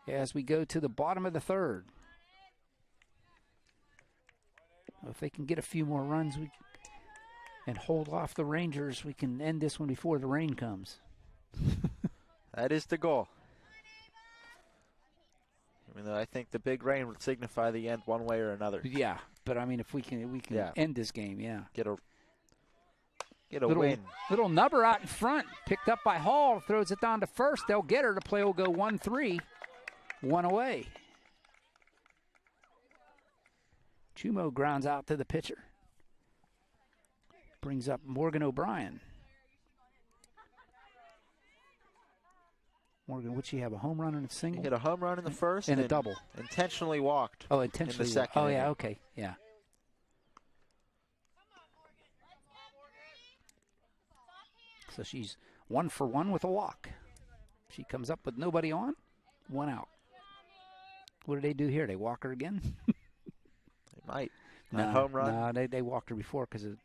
as we go to the bottom of the 3rd. If they can get a few more runs and hold off the Rangers, we can end this one before the rain comes. That is the goal. I mean, I think the big rain would signify the end one way or another. Yeah, but I mean, if we can end this game, yeah. Get a little win. Little nubber out in front, picked up by Hall, throws it down to first. They'll get her. The play will go 1-3, 1 away. Chumo grounds out to the pitcher. Brings up Morgan O'Brien. Morgan, would she have a home run and a single? He hit a home run in the first and a double. Intentionally walked. Oh, intentionally. In the second. Oh, yeah, okay, yeah. So she's 1 for 1 with a walk. She comes up with nobody on, 1 out. What did they do here? They walk her again? They might. Home run? No, they walked her before because the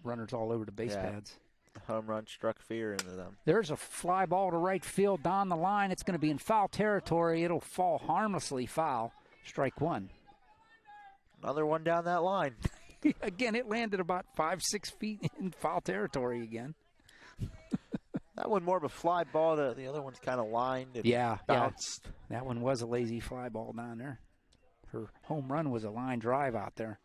runners all over the base pads. The home run struck fear into them. There's a fly ball to right field down the line. It's going to be in foul territory. It'll fall harmlessly foul. Strike 1. Another one down that line. Again, it landed about 5-6 feet in foul territory again. That one more of a fly ball. The other one's kind of lined and bounced. Yeah. That one was a lazy fly ball down there. Her home run was a line drive out there.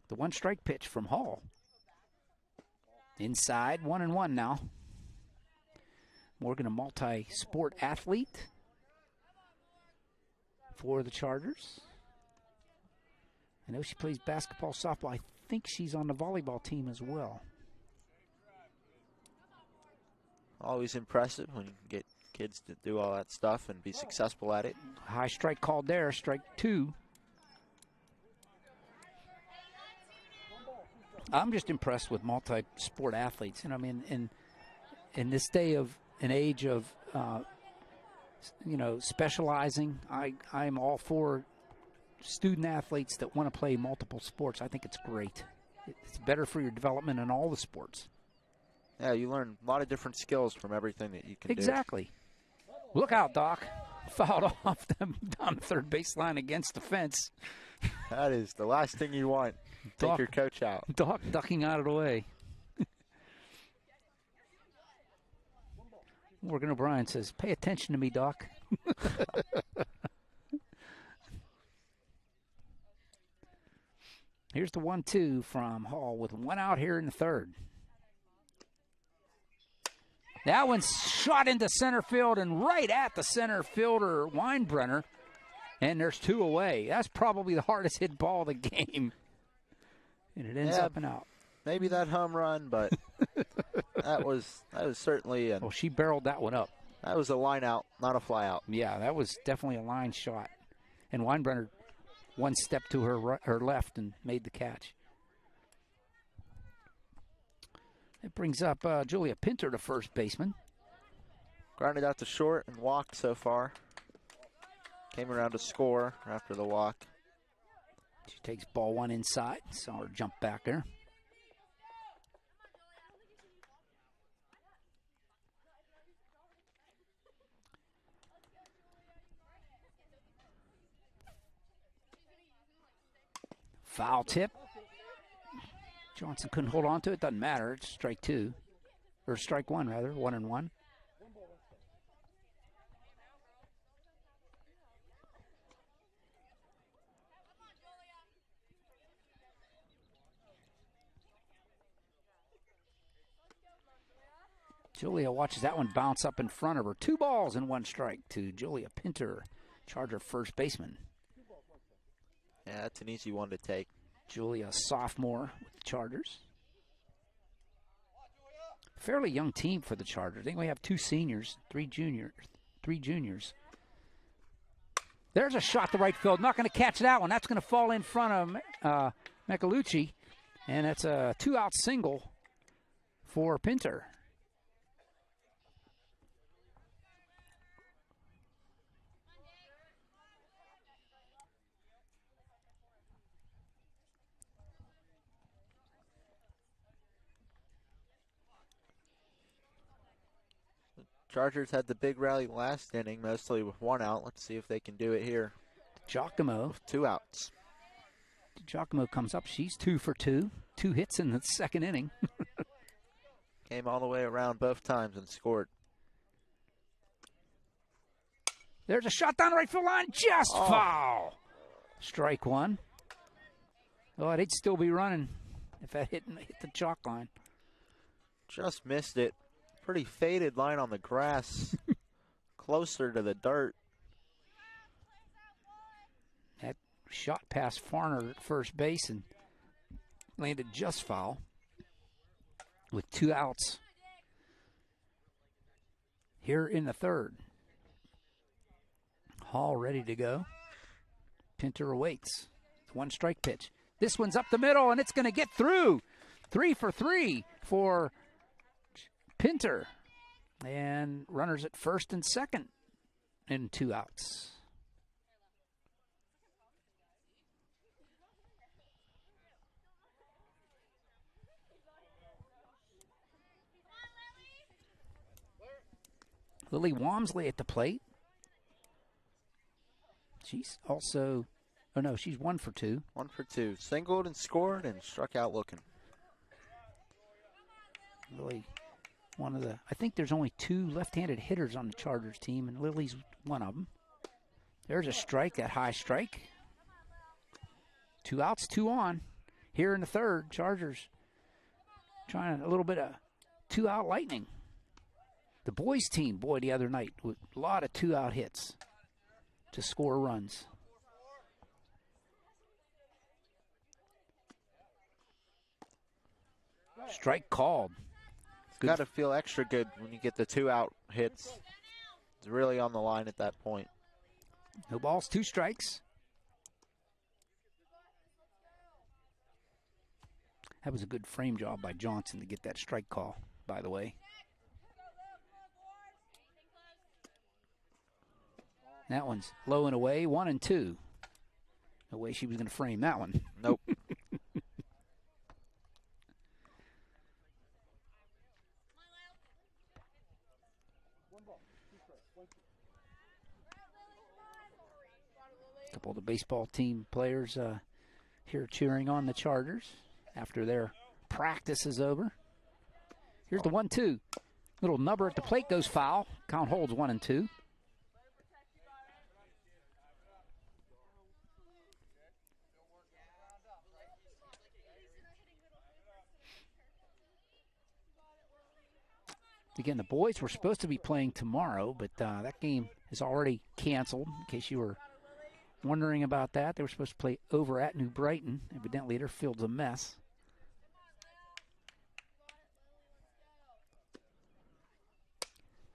The 1-strike pitch from Hall. Inside, 1-1 now. Morgan, a multi-sport athlete for the Chargers. I know she plays basketball, softball. I think she's on the volleyball team as well. Always impressive when you can get kids to do all that stuff and be successful at it. High strike called there, strike 2. I'm just impressed with multi-sport athletes. And I mean, in this day of an age of, specializing, I'm all for student athletes that want to play multiple sports. I think it's great. It's better for your development in all the sports. Yeah, you learn a lot of different skills from everything that you can do. Exactly. Look out, Doc. Fouled off them down the third baseline against the fence. That is the last thing you want. Take your coach out. Doc ducking out of the way. Morgan O'Brien says, pay attention to me, Doc. Here's the 1-2 from Hall with 1 out here in the 3rd. That one's shot into center field and right at the center fielder, Weinbrenner. And there's 2 away. That's probably the hardest hit ball of the game. And it ends up and out. Maybe that home run, but That was certainly Well, she barreled that one up. That was a line out, not a fly out. Yeah, that was definitely a line shot. And Weinbrenner one step to her left and made the catch. It brings up Julia Pinter, the first baseman. Grounded out to short and walked so far. Came around to score after the walk. She takes ball one inside. Saw her jump back there. Foul tip. Johnson couldn't hold on to it. Doesn't matter. It's strike two. Or strike one, rather. 1-1. Julia watches that one bounce up in front of her. 2 balls and 1 strike to Julia Pinter, Charger first baseman. Yeah, that's an easy one to take. Julia, sophomore with the Chargers. Fairly young team for the Chargers. I think we have 2 seniors, 3 juniors. There's a shot to right field. Not going to catch that one. That's going to fall in front of Michelucci, and it's a 2-out single for Pinter. Chargers had the big rally last inning, mostly with 1 out. Let's see if they can do it here. Giacomo. With 2 outs. Giacomo comes up. She's 2 for 2. 2 hits in the second inning. Came all the way around both times and scored. There's a shot down the right field line. Just foul. Strike one. Oh, they'd still be running if that hit the chalk line. Just missed it. Pretty faded line on the grass. Closer to the dirt. That shot past Farner at first base and landed just foul with 2 outs here in the third. Hall ready to go. Pinter awaits. 1 strike pitch. This one's up the middle, and it's going to get through. 3 for 3 for Pinter. And runners at first and second and 2 outs. Lily Walmsley at the plate. She's also, oh no, she's 1 for 2. 1 for 2. Singled and scored and struck out looking. Lily, one of the, I think there's only 2 left-handed hitters on the Chargers team, and Lily's one of them. There's a strike, that high strike. 2 outs, 2 on. Here in the third, Chargers trying a little bit of 2-out lightning. The boys team, boy, the other night, with a lot of 2-out hits to score runs. Strike called. Got to feel extra good when you get the 2-out hits. It's really on the line at that point. No balls, 2 strikes. That was a good frame job by Johnson to get that strike call, by the way. That one's low and away, 1 and 2. No way she was going to frame that one. Nope. A couple of the baseball team players here cheering on the Chargers after their practice is over. Here's the 1-2. Little nubber at the plate goes foul. Count holds 1 and 2. Again, the boys were supposed to be playing tomorrow, but that game is already canceled, in case you were wondering about that. They were supposed to play over at New Brighton. Evidently, their field's a mess.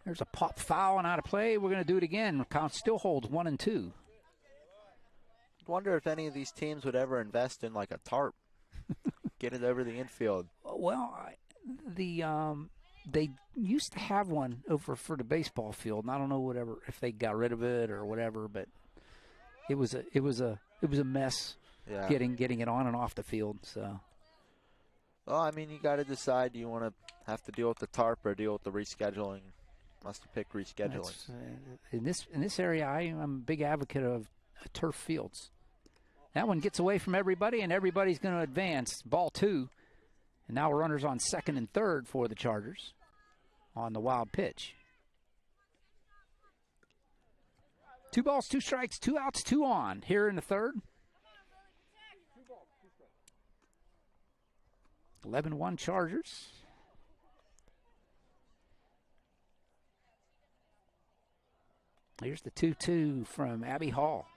There's a pop foul and out of play. We're going to do it again. Count still holds 1-2. Wonder if any of these teams would ever invest in like a tarp, get it over the infield. Well, they used to have one over for the baseball field, and I don't know if they got rid of it or whatever, but it was a mess getting it on and off the field. So, well, I mean, you got to decide: do you want to have to deal with the tarp or deal with the rescheduling? Must have picked rescheduling. In this area, I'm a big advocate of turf fields. That one gets away from everybody, and everybody's going to advance. Ball 2. And now runners on second and third for the Chargers on the wild pitch. 2 balls, 2 strikes, 2 outs, 2 on here in the third. 11-1 Chargers. Here's the 2-2 from Abby Hall.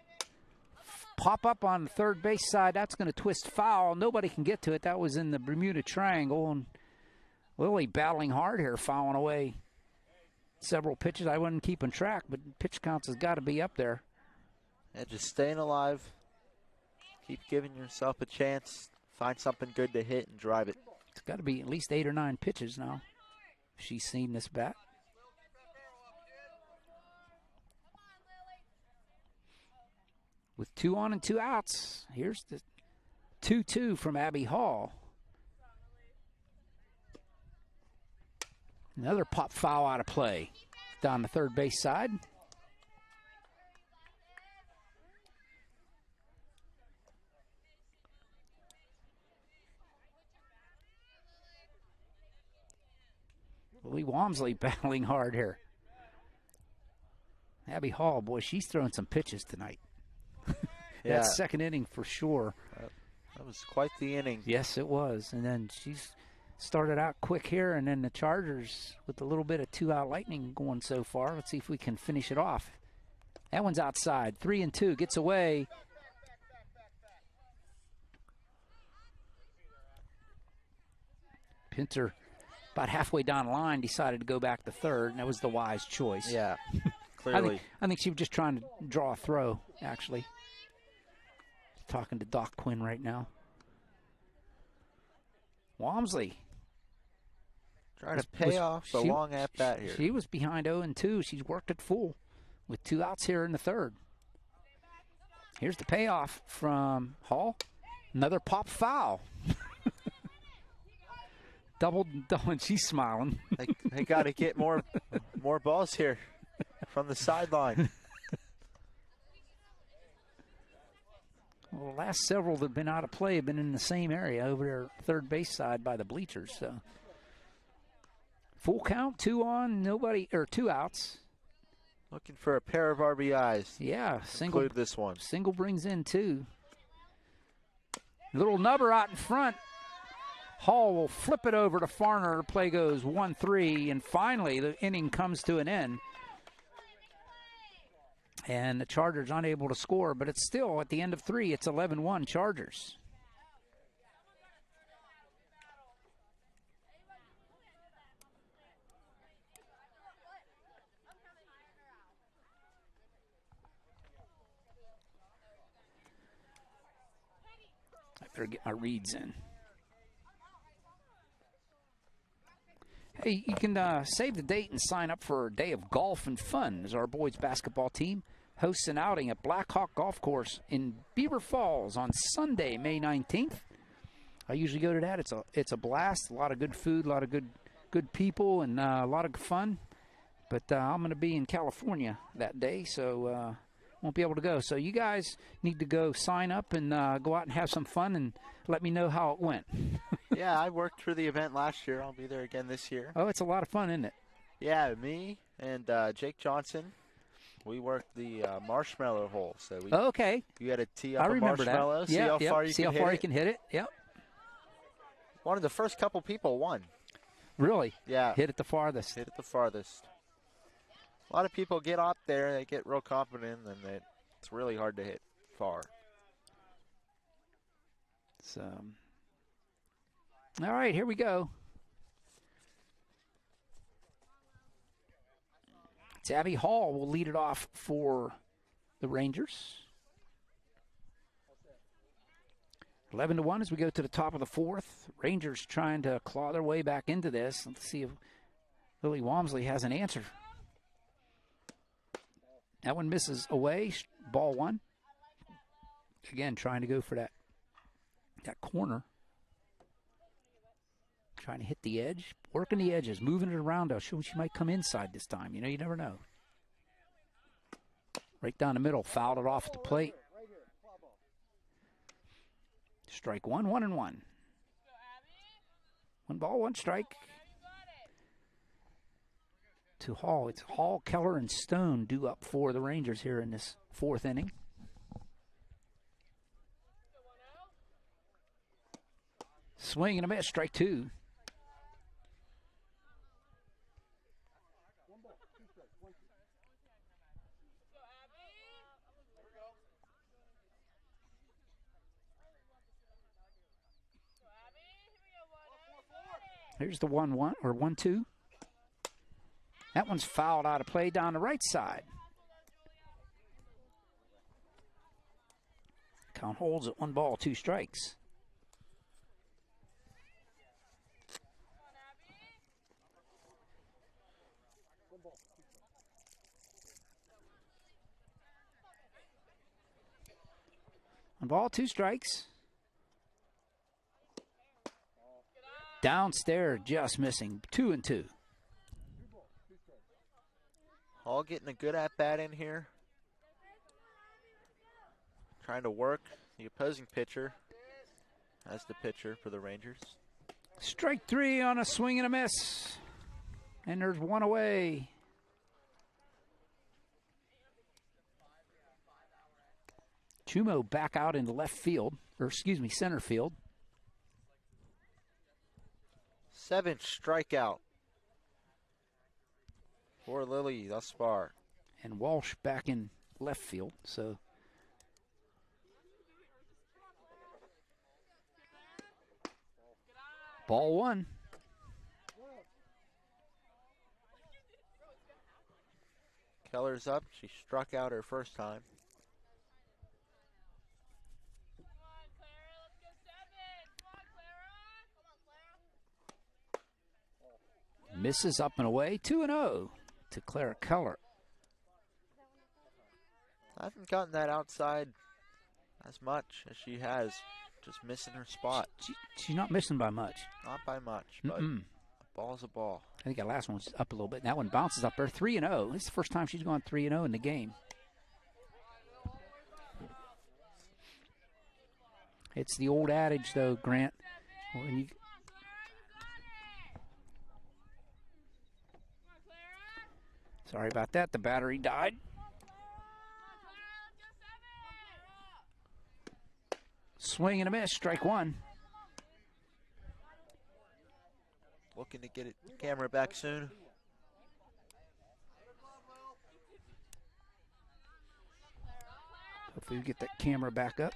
Pop up on the third base side. That's going to twist foul. Nobody can get to it. That was in the Bermuda Triangle. And Lily battling hard here, fouling away several pitches. I wasn't keeping track, but pitch counts has got to be up there. Yeah, just staying alive. Keep giving yourself a chance. Find something good to hit and drive it. It's got to be at least 8 or 9 pitches now. She's seen this bat. With 2 on and 2 outs, here's the 2-2 from Abby Hall. Another pop foul out of play down the third base side. Lily Walmsley battling hard here. Abby Hall, boy, she's throwing some pitches tonight. Yeah. That second inning for sure. That was quite the inning. Yes, it was. And then she's started out quick here, and then the Chargers with a little bit of 2-out lightning going so far. Let's see if we can finish it off. That one's outside. 3-2. Gets away. Pinter, about halfway down the line, decided to go back to third, and that was the wise choice. Yeah, clearly. I think she was just trying to draw a throw, actually. Talking to Doc Quinn right now. Walmsley. Trying to pay off a long at-bat here. She was behind 0-2. She's worked it full with 2 outs here in the third. Here's the payoff from Hall. Another pop foul. double, and she's smiling. They got to get more balls here from the sideline. Well, the last several that have been out of play have been in the same area over there, third base side by the bleachers. So, full count, 2 on, 2 outs. Looking for a pair of RBIs. Yeah, single. Include this one. Single brings in 2. Little nubber out in front. Hall will flip it over to Farner. Play goes 1-3, and finally the inning comes to an end. And the Chargers unable to score, but it's still at the end of 3. It's 11-1 Chargers. I better get my reads in. Hey, you can save the date and sign up for a day of golf and fun as our boys basketball team hosts an outing at Black Hawk Golf Course in Beaver Falls on Sunday, May 19th. I usually go to that. It's a blast. A lot of good food, a lot of good people, and a lot of fun. But I'm going to be in California that day, so won't be able to go. So you guys need to go sign up and go out and have some fun and let me know how it went. Yeah, I worked for the event last year. I'll be there again this year. Oh, it's a lot of fun, isn't it? Yeah, me and Jake Johnson, we worked the marshmallow hole. So okay. You had to tee up a marshmallow, that. see how far you can hit it. Yep. One of the first couple people won. Really? Yeah. Hit it the farthest. Hit it the farthest. A lot of people get up there, they get real confident, and it's really hard to hit far. So, all right, here we go. It's Abby Hall will lead it off for the Rangers. 11-1 as we go to the top of the fourth. Rangers trying to claw their way back into this. Let's see if Lily Walmsley has an answer. That one misses away. Ball one. Again, trying to go for that corner. Trying to hit the edge. Working the edges. Moving it around. She might come inside this time. You know, you never know. Right down the middle. Fouled it off at the plate. Strike one, 1-1. One ball, one strike. To Hall. It's Hall, Keller, and Stone due up for the Rangers here in this fourth inning. Swing and a miss, strike two. Here's the 1-1 or 1-2. That one's fouled out of play down the right side. Count holds at 1 ball, 2 strikes. One ball, 2 strikes. Downstairs, just missing. 2-2. Hall getting a good at-bat in here. Trying to work the opposing pitcher as the pitcher for the Rangers. Strike 3 on a swing and a miss. And there's one away. Chumo back out into left field, or excuse me, center field. 7th strikeout for Lily thus far. And Walsh back in left field, so. Ball one. Keller's up. She struck out her first time. Misses up and away, 2-0 to Clara Keller. I haven't gotten that outside as much as she has, just missing her spot. She's not missing by much. Not by much, but a ball's a ball. I think that last one's up a little bit. That one bounces up there, 3-0. It's the first time she's gone 3-0 in the game. It's the old adage, though, Grant. When you Sorry about that. The battery died. Swing and a miss. Strike one. Looking to get the camera back soon. Hopefully we get that camera back up.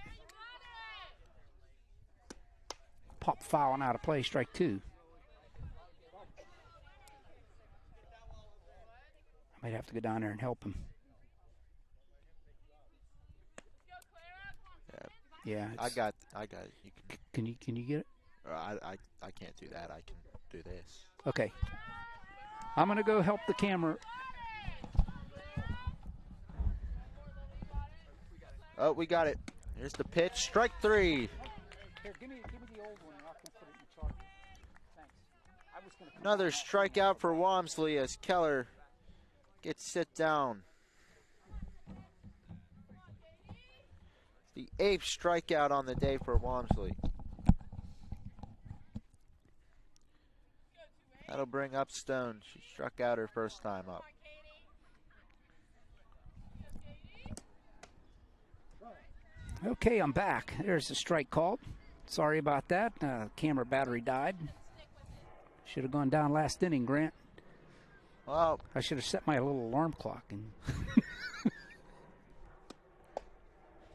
Pop fouling out of play. Strike two. Might have to go down there and help him. Yeah. I got it. You Can you get it? I can't do that. I can do this. Okay. I'm gonna go help the camera. Oh, we got it. Here's the pitch. Strike three. Here, give me the old one. I can put it in the charger. Thanks. I was gonna Another strikeout for Walmsley as Keller gets sit down. The 8th strikeout on the day for Walmsley. That'll bring up Stone. She struck out her first time up. Okay, I'm back. There's the strike called. Sorry about that. Camera battery died. Should have gone down last inning, Grant. Well, I should have set my little alarm clock. And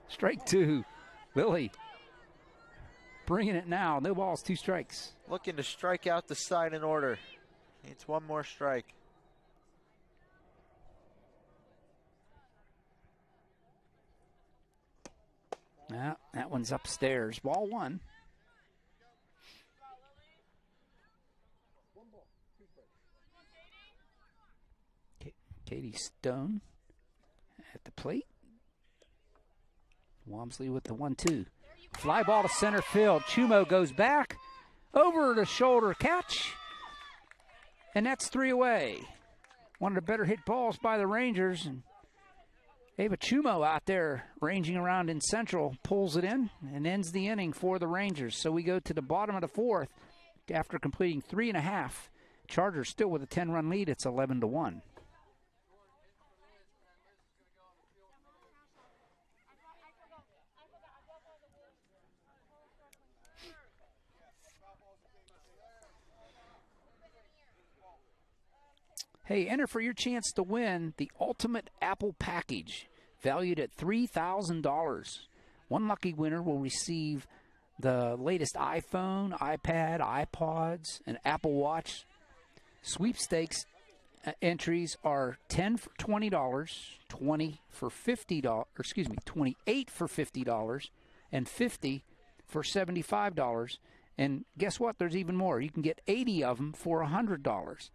strike two. Lily bringing it now. No balls, 2 strikes. looking to strike out the side in order. It's one more strike. Yeah, that one's upstairs. Ball 1. Katie Stone at the plate. Walmsley with the 1-2. Fly ball to center field. Chumo goes back. Over the shoulder catch. And that's 3 away. One of the better hit balls by the Rangers. And Ava Chumo out there ranging around in central pulls it in and ends the inning for the Rangers. So we go to the bottom of the 4th after completing 3.5. Chargers still with a 10-run lead. It's 11-1. Hey, enter for your chance to win the Ultimate Apple Package, valued at $3,000. One lucky winner will receive the latest iPhone, iPad, iPods, and Apple Watch. Sweepstakes entries are 10 for $20, 20 for $50, excuse me, 28 for $50, and 50 for $75. And guess what? There's even more. You can get 80 of them for $100.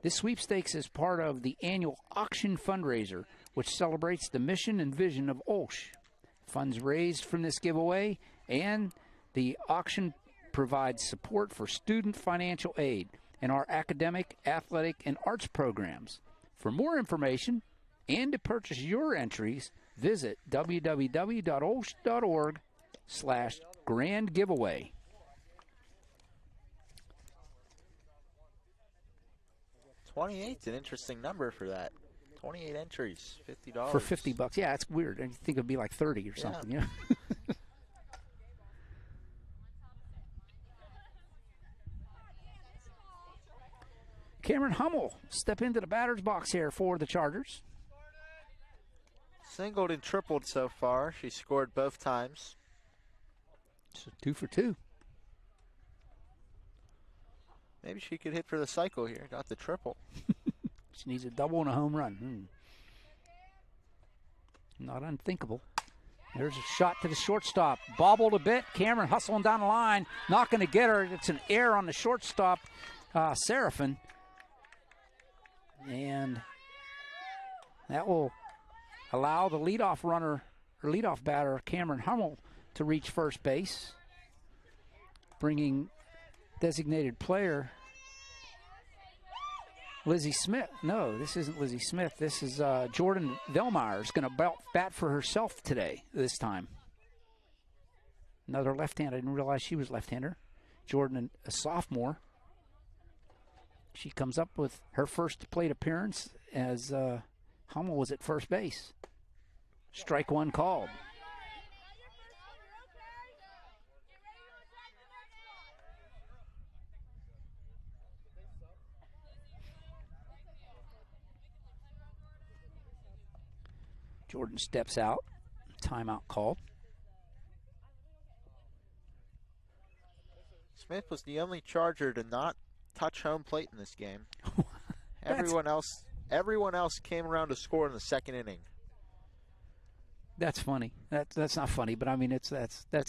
This sweepstakes is part of the annual auction fundraiser, which celebrates the mission and vision of OLSH. Funds raised from this giveaway and the auction provides support for student financial aid in our academic, athletic, and arts programs. For more information and to purchase your entries, visit www.olsh.org/grand giveaway. 28's an interesting number for that. 28 entries, $50. For $50. Yeah, it's weird. I think it'd be like 30 or something, yeah. Cameron Hummel step into the batter's box here for the Chargers. Singled and tripled so far. She scored both times. So 2 for 2. Maybe she could hit for the cycle here. Got the triple. She needs a double and a home run. Not unthinkable. There's a shot to the shortstop. Bobbled a bit. Cameron hustling down the line. Not going to get her. It's an error on the shortstop, Seraphin. And that will allow the leadoff runner, or leadoff batter, Cameron Hummel, to reach first base, bringing designated player Lizzie Smith. No, this isn't Lizzie Smith. This is Jordan Velmeyer is going to bat for herself today, this time. Another left-hander. I didn't realize she was left-hander. Jordan, a sophomore. She comes up with her first plate appearance as Hummel was at first base. Strike 1 called. Jordan steps out. Timeout called. Smith was the only Charger to not touch home plate in this game. Everyone else came around to score in the second inning. That's funny. That's not funny, but I mean that's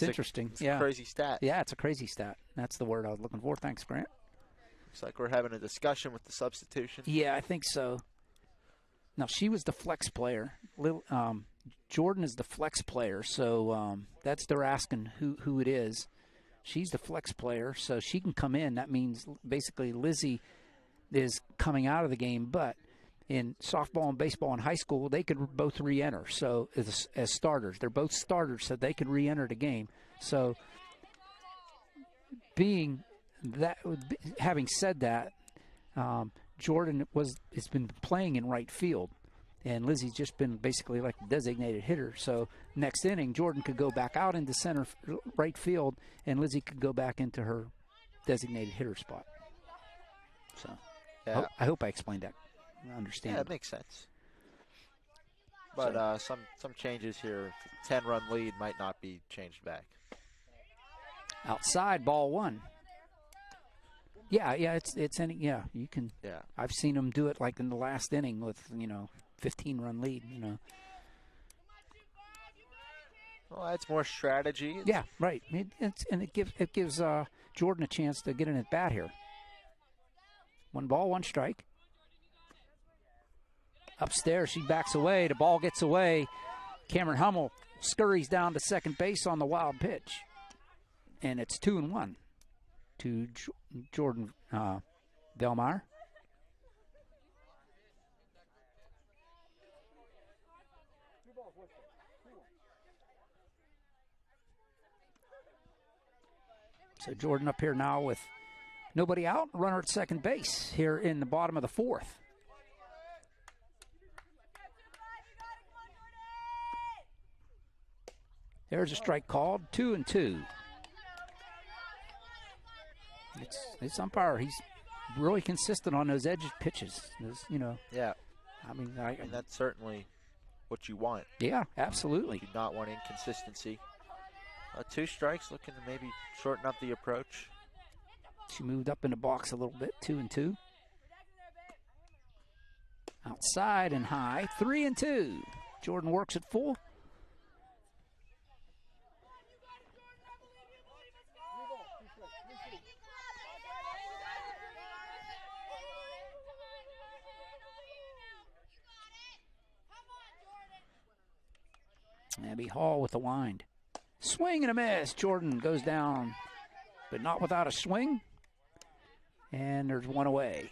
interesting. It's a crazy stat. Yeah, it's a crazy stat. That's the word I was looking for. Thanks, Grant. Looks like we're having a discussion with the substitution. Yeah, I think so. Now, she was the flex player. Jordan is the flex player, so they're asking who it is. She's the flex player, so she can come in. That means basically Lizzie is coming out of the game, but in softball and baseball in high school, they could both re-enter. So as starters, they're both starters, so they could re-enter the game. So having said that, Jordan has been playing in right field, and Lizzie's just been basically like a designated hitter. So next inning, Jordan could go back out into right field, and Lizzie could go back into her designated hitter spot. So yeah. I hope I explained that. I understand. Yeah, it makes sense. But some changes here. 10-run lead might not be changed back. Outside, ball 1. Yeah, it's any, yeah, you can. Yeah. I've seen them do it like in the last inning with 15-run lead. Well, that's more strategy. Yeah, right. It gives Jordan a chance to get in at bat here. 1 ball, 1 strike. Upstairs, she backs away. The ball gets away. Cameron Hummel scurries down to second base on the wild pitch. And it's 2-1 to Jordan Velmeyer. So Jordan up here now with nobody out, runner at second base here in the bottom of the 4th. There's a strike called, 2-2. It's umpire. He's really consistent on those edge pitches. Yeah. I mean, and that's certainly what you want. Yeah, absolutely. You do not want inconsistency. 2 strikes, looking to maybe shorten up the approach. She moved up in the box a little bit, 2-2. Outside and high, 3-2. Jordan works it full. Abby Hall with the wind. Swing and a miss. Jordan goes down, but not without a swing. And there's 1 away.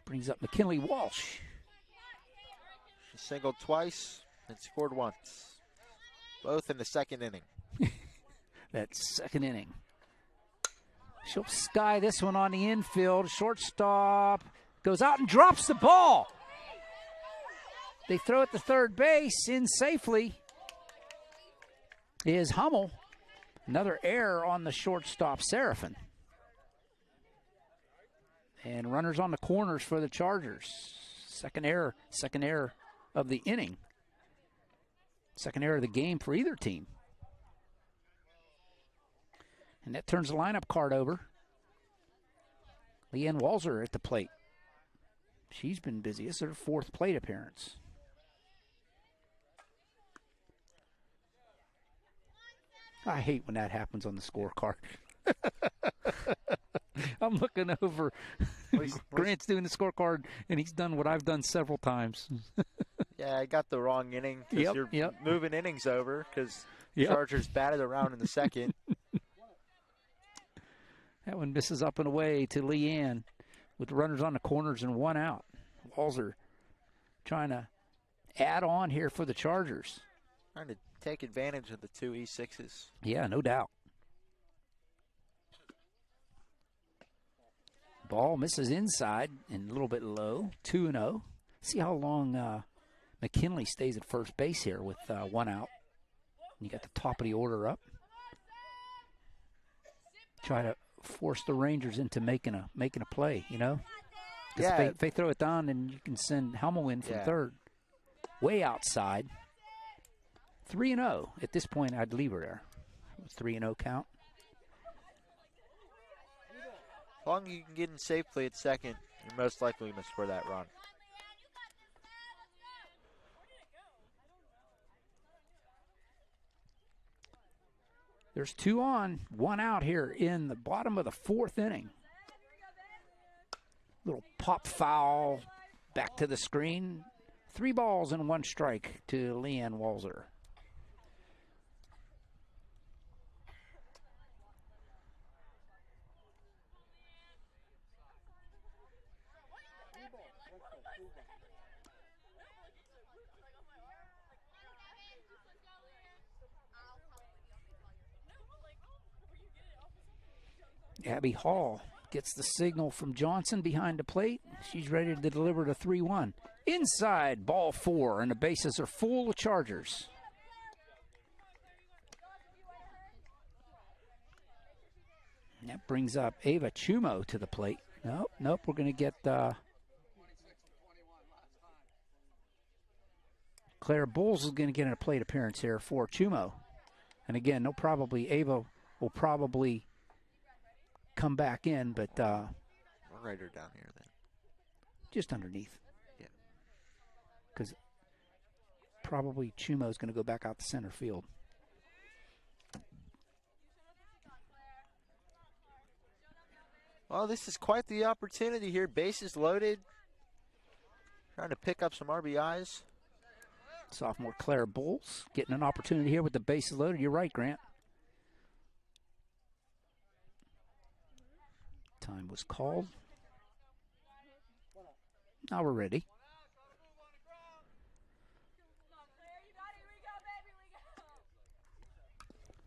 Brings up McKinley Walsh. She singled twice and scored once. Both in the 2nd inning. That 2nd inning. She'll sky this one on the infield. Shortstop goes out and drops the ball. They throw it to third base. In safely is Hummel. Another error on the shortstop, Seraphin. And runners on the corners for the Chargers. Second error of the inning. Second error of the game for either team. And that turns the lineup card over. Leanne Walzer at the plate. She's been busy. This is her 4th plate appearance. I hate when that happens on the scorecard. I'm looking over. Grant's doing the scorecard, and he's done what I've done several times. Yeah, I got the wrong inning. You're moving innings over because Chargers batted around in the 2nd. That one misses up and away to Leanne with runners on the corners and 1 out. Walzer trying to add on here for the Chargers. Trying to take advantage of the 2 E6s. Yeah, no doubt. Ball misses inside and a little bit low, 2-0. See how long McKinley stays at first base here with 1 out. You got the top of the order up. Try to force the Rangers into making a play, Because if they throw it down, then you can send Hummel in from third. Way outside. 3-0. At this point, I'd leave her there. 3-0 count. As long as you can get in safely at second, you're most likely going to score that run. There's 2 on, 1 out here in the bottom of the 4th inning. Little pop foul back to the screen. 3 balls and 1 strike to Leanne Walzer. Abby Hall gets the signal from Johnson behind the plate. She's ready to deliver to 3-1. Inside, ball 4, and the bases are full of Chargers. And that brings up Ava Chumo to the plate. Nope, we're going to get Claire Bowles is going to get in a plate appearance here for Chumo. And again, Ava will probably come back in, but Right or down here then. Just underneath. Yeah. Because probably Chumo's going to go back out to center field. Well, this is quite the opportunity here. Bases loaded. Trying to pick up some RBIs. Sophomore Claire Bowles getting an opportunity here with the bases loaded. You're right, Grant. Time was called. Now we're ready.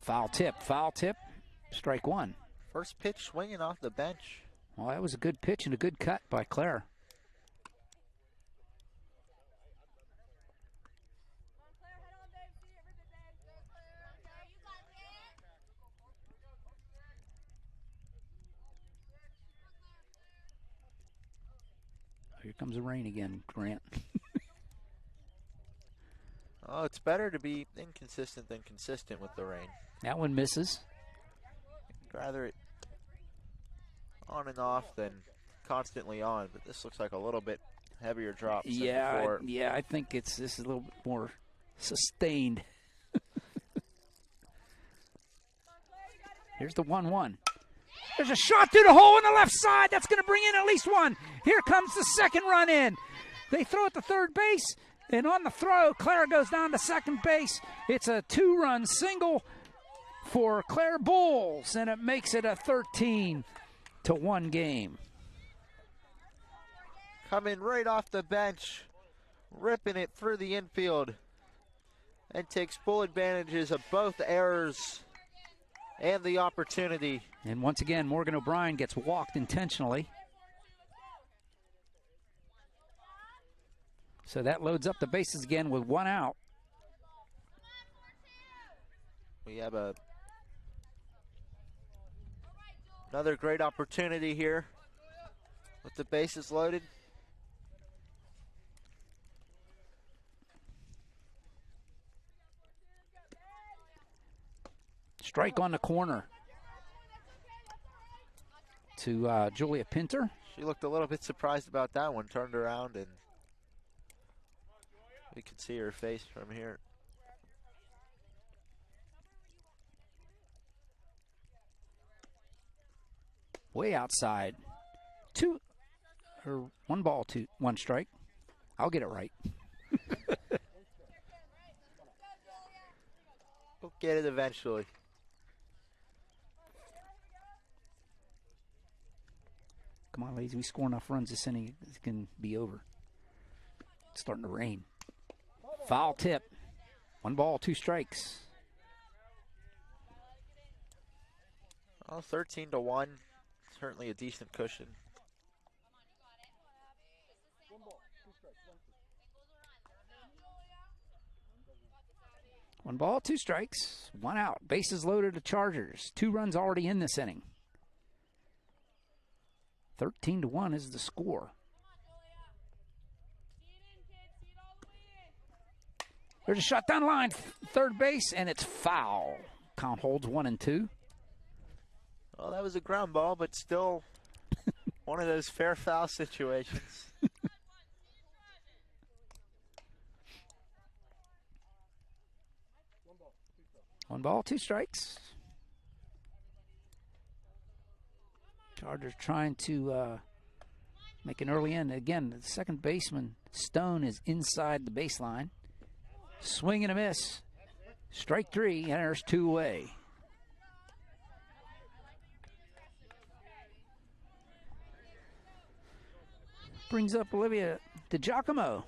Foul tip, strike one. First pitch swinging off the bench. Well, that was a good pitch and a good cut by Claire. Here comes the rain again, Grant. Oh, it's better to be inconsistent than consistent with the rain. That one misses. I'd rather it on and off than constantly on, but this looks like a little bit heavier drop than before. Yeah, I think this is a little bit more sustained. Here's the 1-1. There's a shot through the hole on the left side. That's going to bring in at least one. Here comes the second run in. They throw it to third base, and on the throw, Claire goes down to second base. It's a 2-run single for Claire Bowles, and it makes it a 13-1 game. Coming right off the bench, ripping it through the infield, and takes full advantages of both errors and the opportunity. And once again, Morgan O'Brien gets walked intentionally. So that loads up the bases again with one out. We have another great opportunity here with the bases loaded. Strike on the corner to Julia Pinter. She looked a little bit surprised about that one, turned around, and we could see her face from here. Way outside. 1 ball, 1 strike. I'll get it right. We'll get it eventually. Come on, ladies. We score enough runs this inning, it can be over. It's starting to rain. Foul tip. 1 ball, 2 strikes. Oh, 13-1. Certainly a decent cushion. One ball, 2 strikes, 1 out. Bases loaded to Chargers. 2 runs already in this inning. 13-1 is the score. There's a shot down line, third base, and it's foul. Count holds 1 and 2. Well, that was a ground ball, but still one of those fair foul situations. 1 ball, 2 strikes. Chargers trying to make an early end. Again, the second baseman, Stone, is inside the baseline. Swing and a miss. Strike 3, and there's 2 away. Brings up Olivia DiGiacomo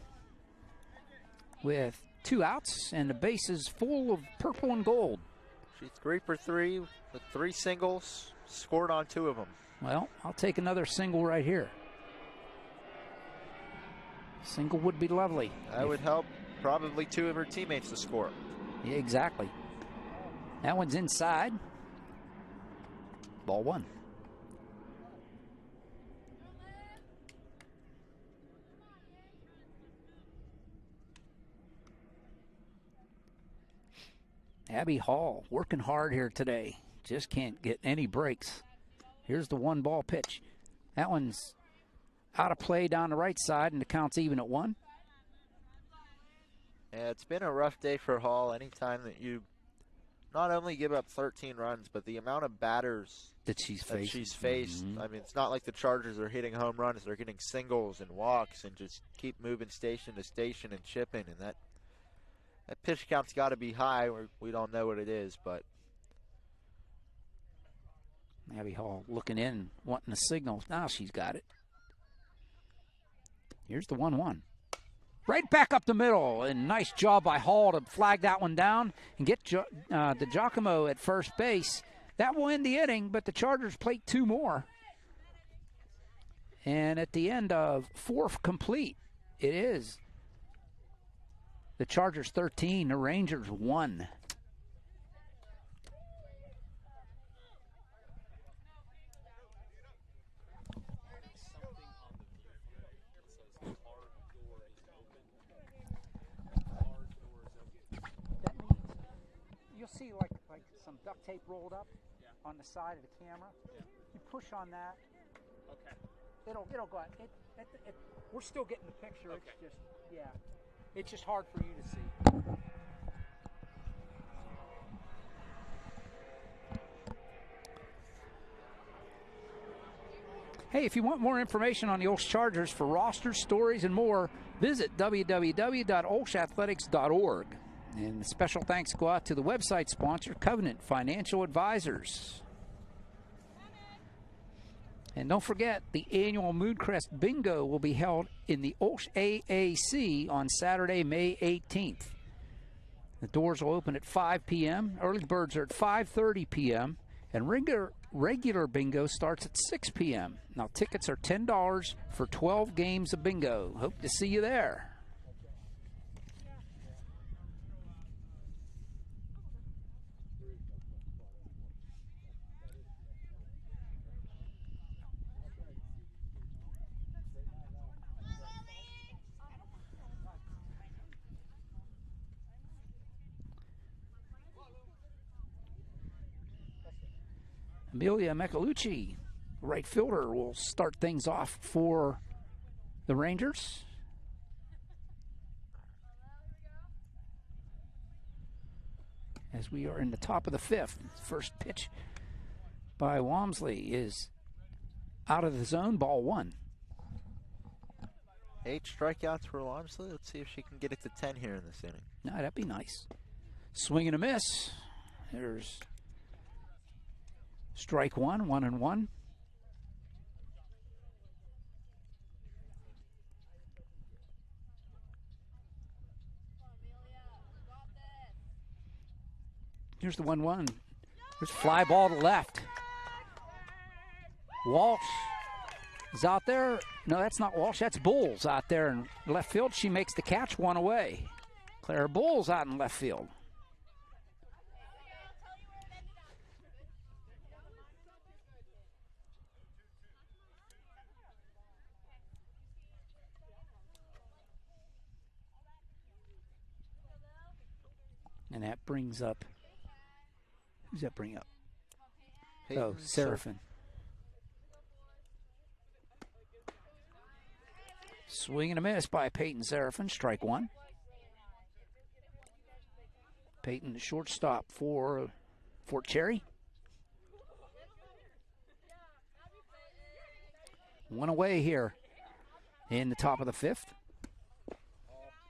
with 2 outs, and the base is full of purple and gold. She's 3 for 3 with 3 singles, scored on 2 of them. Well, I'll take another single right here. Single would be lovely. That would help probably 2 of her teammates to score. Yeah, exactly. That one's inside. Ball 1. Abby Hall working hard here today. Just can't get any breaks. Here's the 1 ball pitch. That one's out of play down the right side, and the count's even at 1. Yeah, it's been a rough day for Hall. Anytime that you not only give up 13 runs, but the amount of batters that she's faced. Mm-hmm. I mean, it's not like the Chargers are hitting home runs. They're getting singles and walks and just keep moving station to station and chipping. And that pitch count's got to be high. We don't know what it is, but. Abby Hall looking in, wanting a signal. Now she's got it. Here's the 1-1. Right back up the middle, and nice job by Hall to flag that one down and get DiGiacomo at first base. That will end the inning, but the Chargers plate 2 more. And at the end of 4th complete, it is the Chargers 13, the Rangers 1. You'll see like some duct tape rolled up on the side of the camera. You push on that. Okay. It'll go out. We're still getting the picture. Okay. It's just hard for you to see. Hey, if you want more information on the OLSH Chargers for rosters, stories, and more, visit www.olshathletics.org. And special thanks go out to the website sponsor, Covenant Financial Advisors. And don't forget, the annual Moodcrest Bingo will be held in the OLSH AAC on Saturday, May 18th. The doors will open at 5 p.m. Early birds are at 5:30 p.m. And regular bingo starts at 6 p.m. Now, tickets are $10 for 12 games of bingo. Hope to see you there. Amelia Michelucci, right fielder, will start things off for the Rangers. As we are in the top of the 5th, first pitch by Walmsley is out of the zone, ball 1. 8 strikeouts for Walmsley. Let's see if she can get it to 10 here in this inning. No, that'd be nice. Swing and a miss. There's strike 1, 1-1. Here's the 1-1. There's fly ball to left. Walsh is out there. No, that's not Walsh. That's Bulls out there in left field. She makes the catch, 1 away. Claire Bulls out in left field. And that brings up, who's that bring up? Peyton Seraphin. Swing and a miss by Peyton Seraphin, strike 1. Peyton, the shortstop for Fort Cherry. 1 away here in the top of the 5th.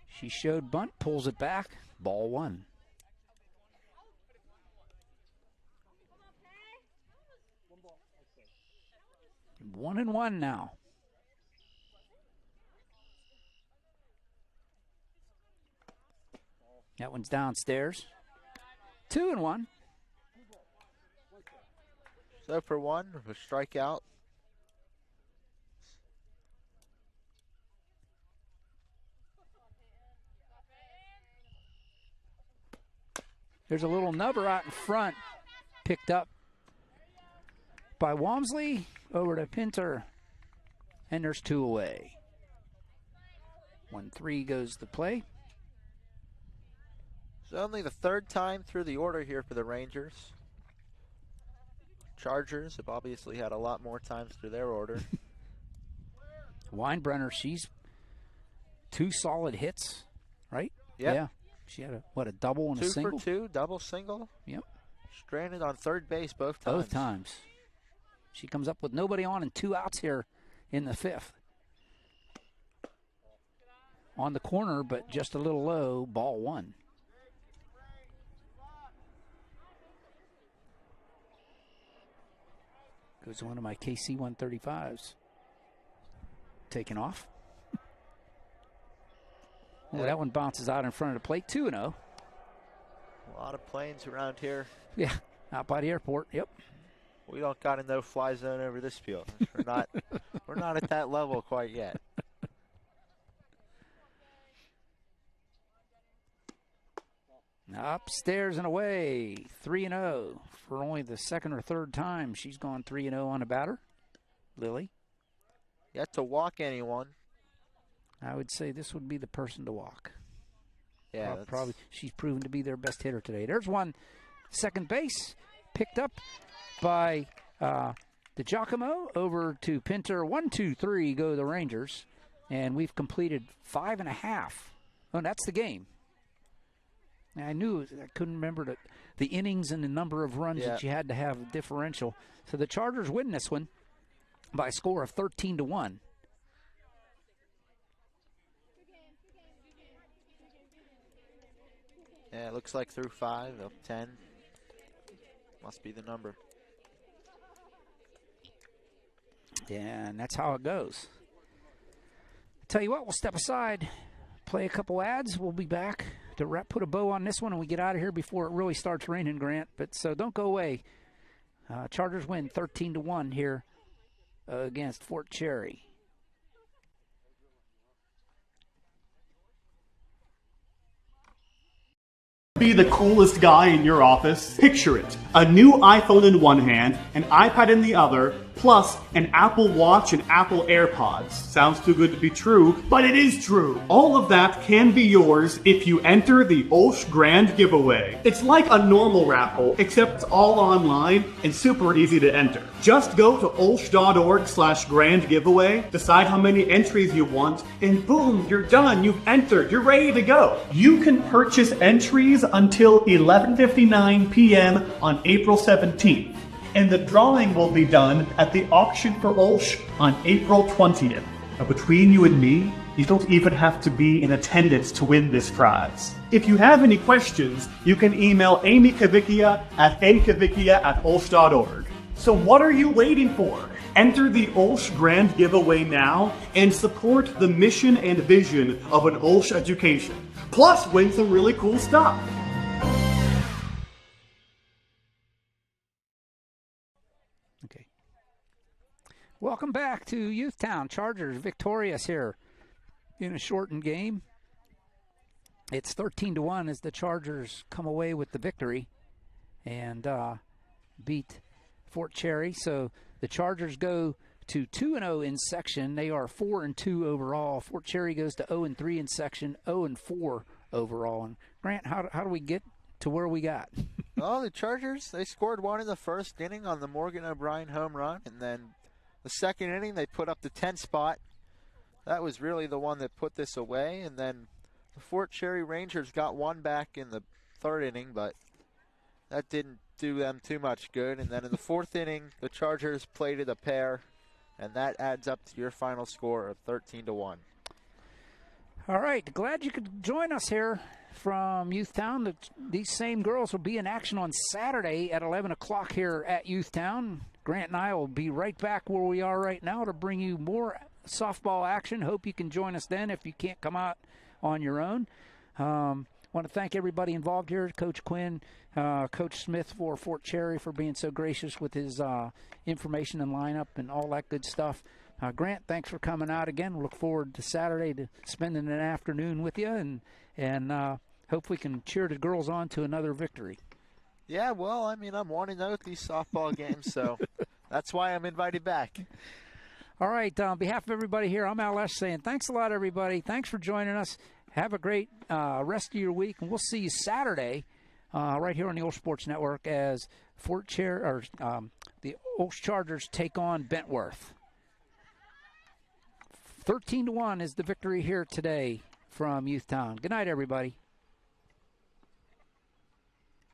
She showed bunt, pulls it back, ball 1. 1-1 now. That one's downstairs. 2-1. So for 1, a strikeout. There's a little nubber out in front, picked up by Walmsley, over to Pinter, and there's 2 away. 1-3 goes the play. It's only the 3rd time through the order here for the Rangers. Chargers have obviously had a lot more times through their order. Weinbrenner, she's 2 solid hits, right? Yep. Yeah. She had a double and a single? 2 for 2, double, single. Yep. Stranded on third base both times. Both times. She comes up with nobody on and 2 outs here in the 5th. On the corner, but just a little low, ball 1. Goes one of my KC 135s. Taken off. Well, that one bounces out in front of the plate, 2-0. A lot of planes around here. Yeah, out by the airport, yep. We don't got a no-fly zone over this field. We're not at that level quite yet. Upstairs and away, 3-0. For only the second or third time, she's gone 3-0 on a batter. Lily. Yet to walk anyone. I would say this would be the person to walk. Yeah, probably. She's proven to be their best hitter today. There's one, second base, picked up by DiGiacomo over to Pinter. 1, 2, 3 go the Rangers, and we've completed 5.5. Oh, that's the game. I couldn't remember the innings and the number of runs that you had to have differential. So the Chargers win this one by a score of 13-1. Yeah, it looks like through 5 of 10. Must be the number. Yeah, and that's how it goes. Tell you what, we'll step aside, play a couple ads. We'll be back to put a bow on this one, and we get out of here before it really starts raining, Grant. But so don't go away. Chargers win 13-1 here against Fort Cherry. Be the coolest guy in your office? Picture it. A new iPhone in one hand, an iPad in the other, plus an Apple Watch and Apple AirPods. Sounds too good to be true, but it is true. All of that can be yours if you enter the OLSH Grand Giveaway. It's like a normal raffle, except it's all online and super easy to enter. Just go to olsh.org/grand giveaway, decide how many entries you want, and boom, you're done. You've entered. You're ready to go. You can purchase entries until 11:59 p.m. on April 17th. And the drawing will be done at the auction for OLSH on April 20th. Now, between you and me, you don't even have to be in attendance to win this prize. If you have any questions, you can email Amy Kavickia at nkavickia@olsh.org. So what are you waiting for? Enter the OLSH Grand Giveaway now and support the mission and vision of an OLSH education. Plus, win some really cool stuff. Okay. Welcome back to Youthtown. Chargers victorious here in a shortened game. It's 13-1 as the Chargers come away with the victory and beat Fort Cherry. So the Chargers go to 2-0 in section. They are 4-2 overall. Fort Cherry goes to 0-3 in section, 0-4 overall. And Grant, how do we get to where we got? Well, the Chargers, they scored 1 in the first inning on the Morgan O'Brien home run, and then the second inning they put up the 10 spot. That was really the one that put this away, and then the Fort Cherry Rangers got 1 back in the third inning, but that didn't do them too much good. And then in the fourth inning, the Chargers plated a pair, and that adds up to your final score of 13-1. All right, glad you could join us here from Youthtown. These same girls will be in action on Saturday at 11 o'clock here at Youthtown. Grant and I will be right back where we are right now to bring you more softball action. Hope you can join us then if you can't come out on your own. Want to thank everybody involved here, Coach Quinn, Coach Smith for Fort Cherry for being so gracious with his information and lineup and all that good stuff. Grant, thanks for coming out again. Look forward to Saturday to spending an afternoon with you, and hope we can cheer the girls on to another victory. Yeah, well, I mean, I'm 1-0 at these softball games, so that's why I'm invited back. All right, on behalf of everybody here, I'm OLSH saying thanks a lot, everybody. Thanks for joining us. Have a great rest of your week, and we'll see you Saturday right here on the OLSH Sports Network as the OLSH Chargers take on Bentworth. 13-1 is the victory here today from Youthtown. Good night, everybody.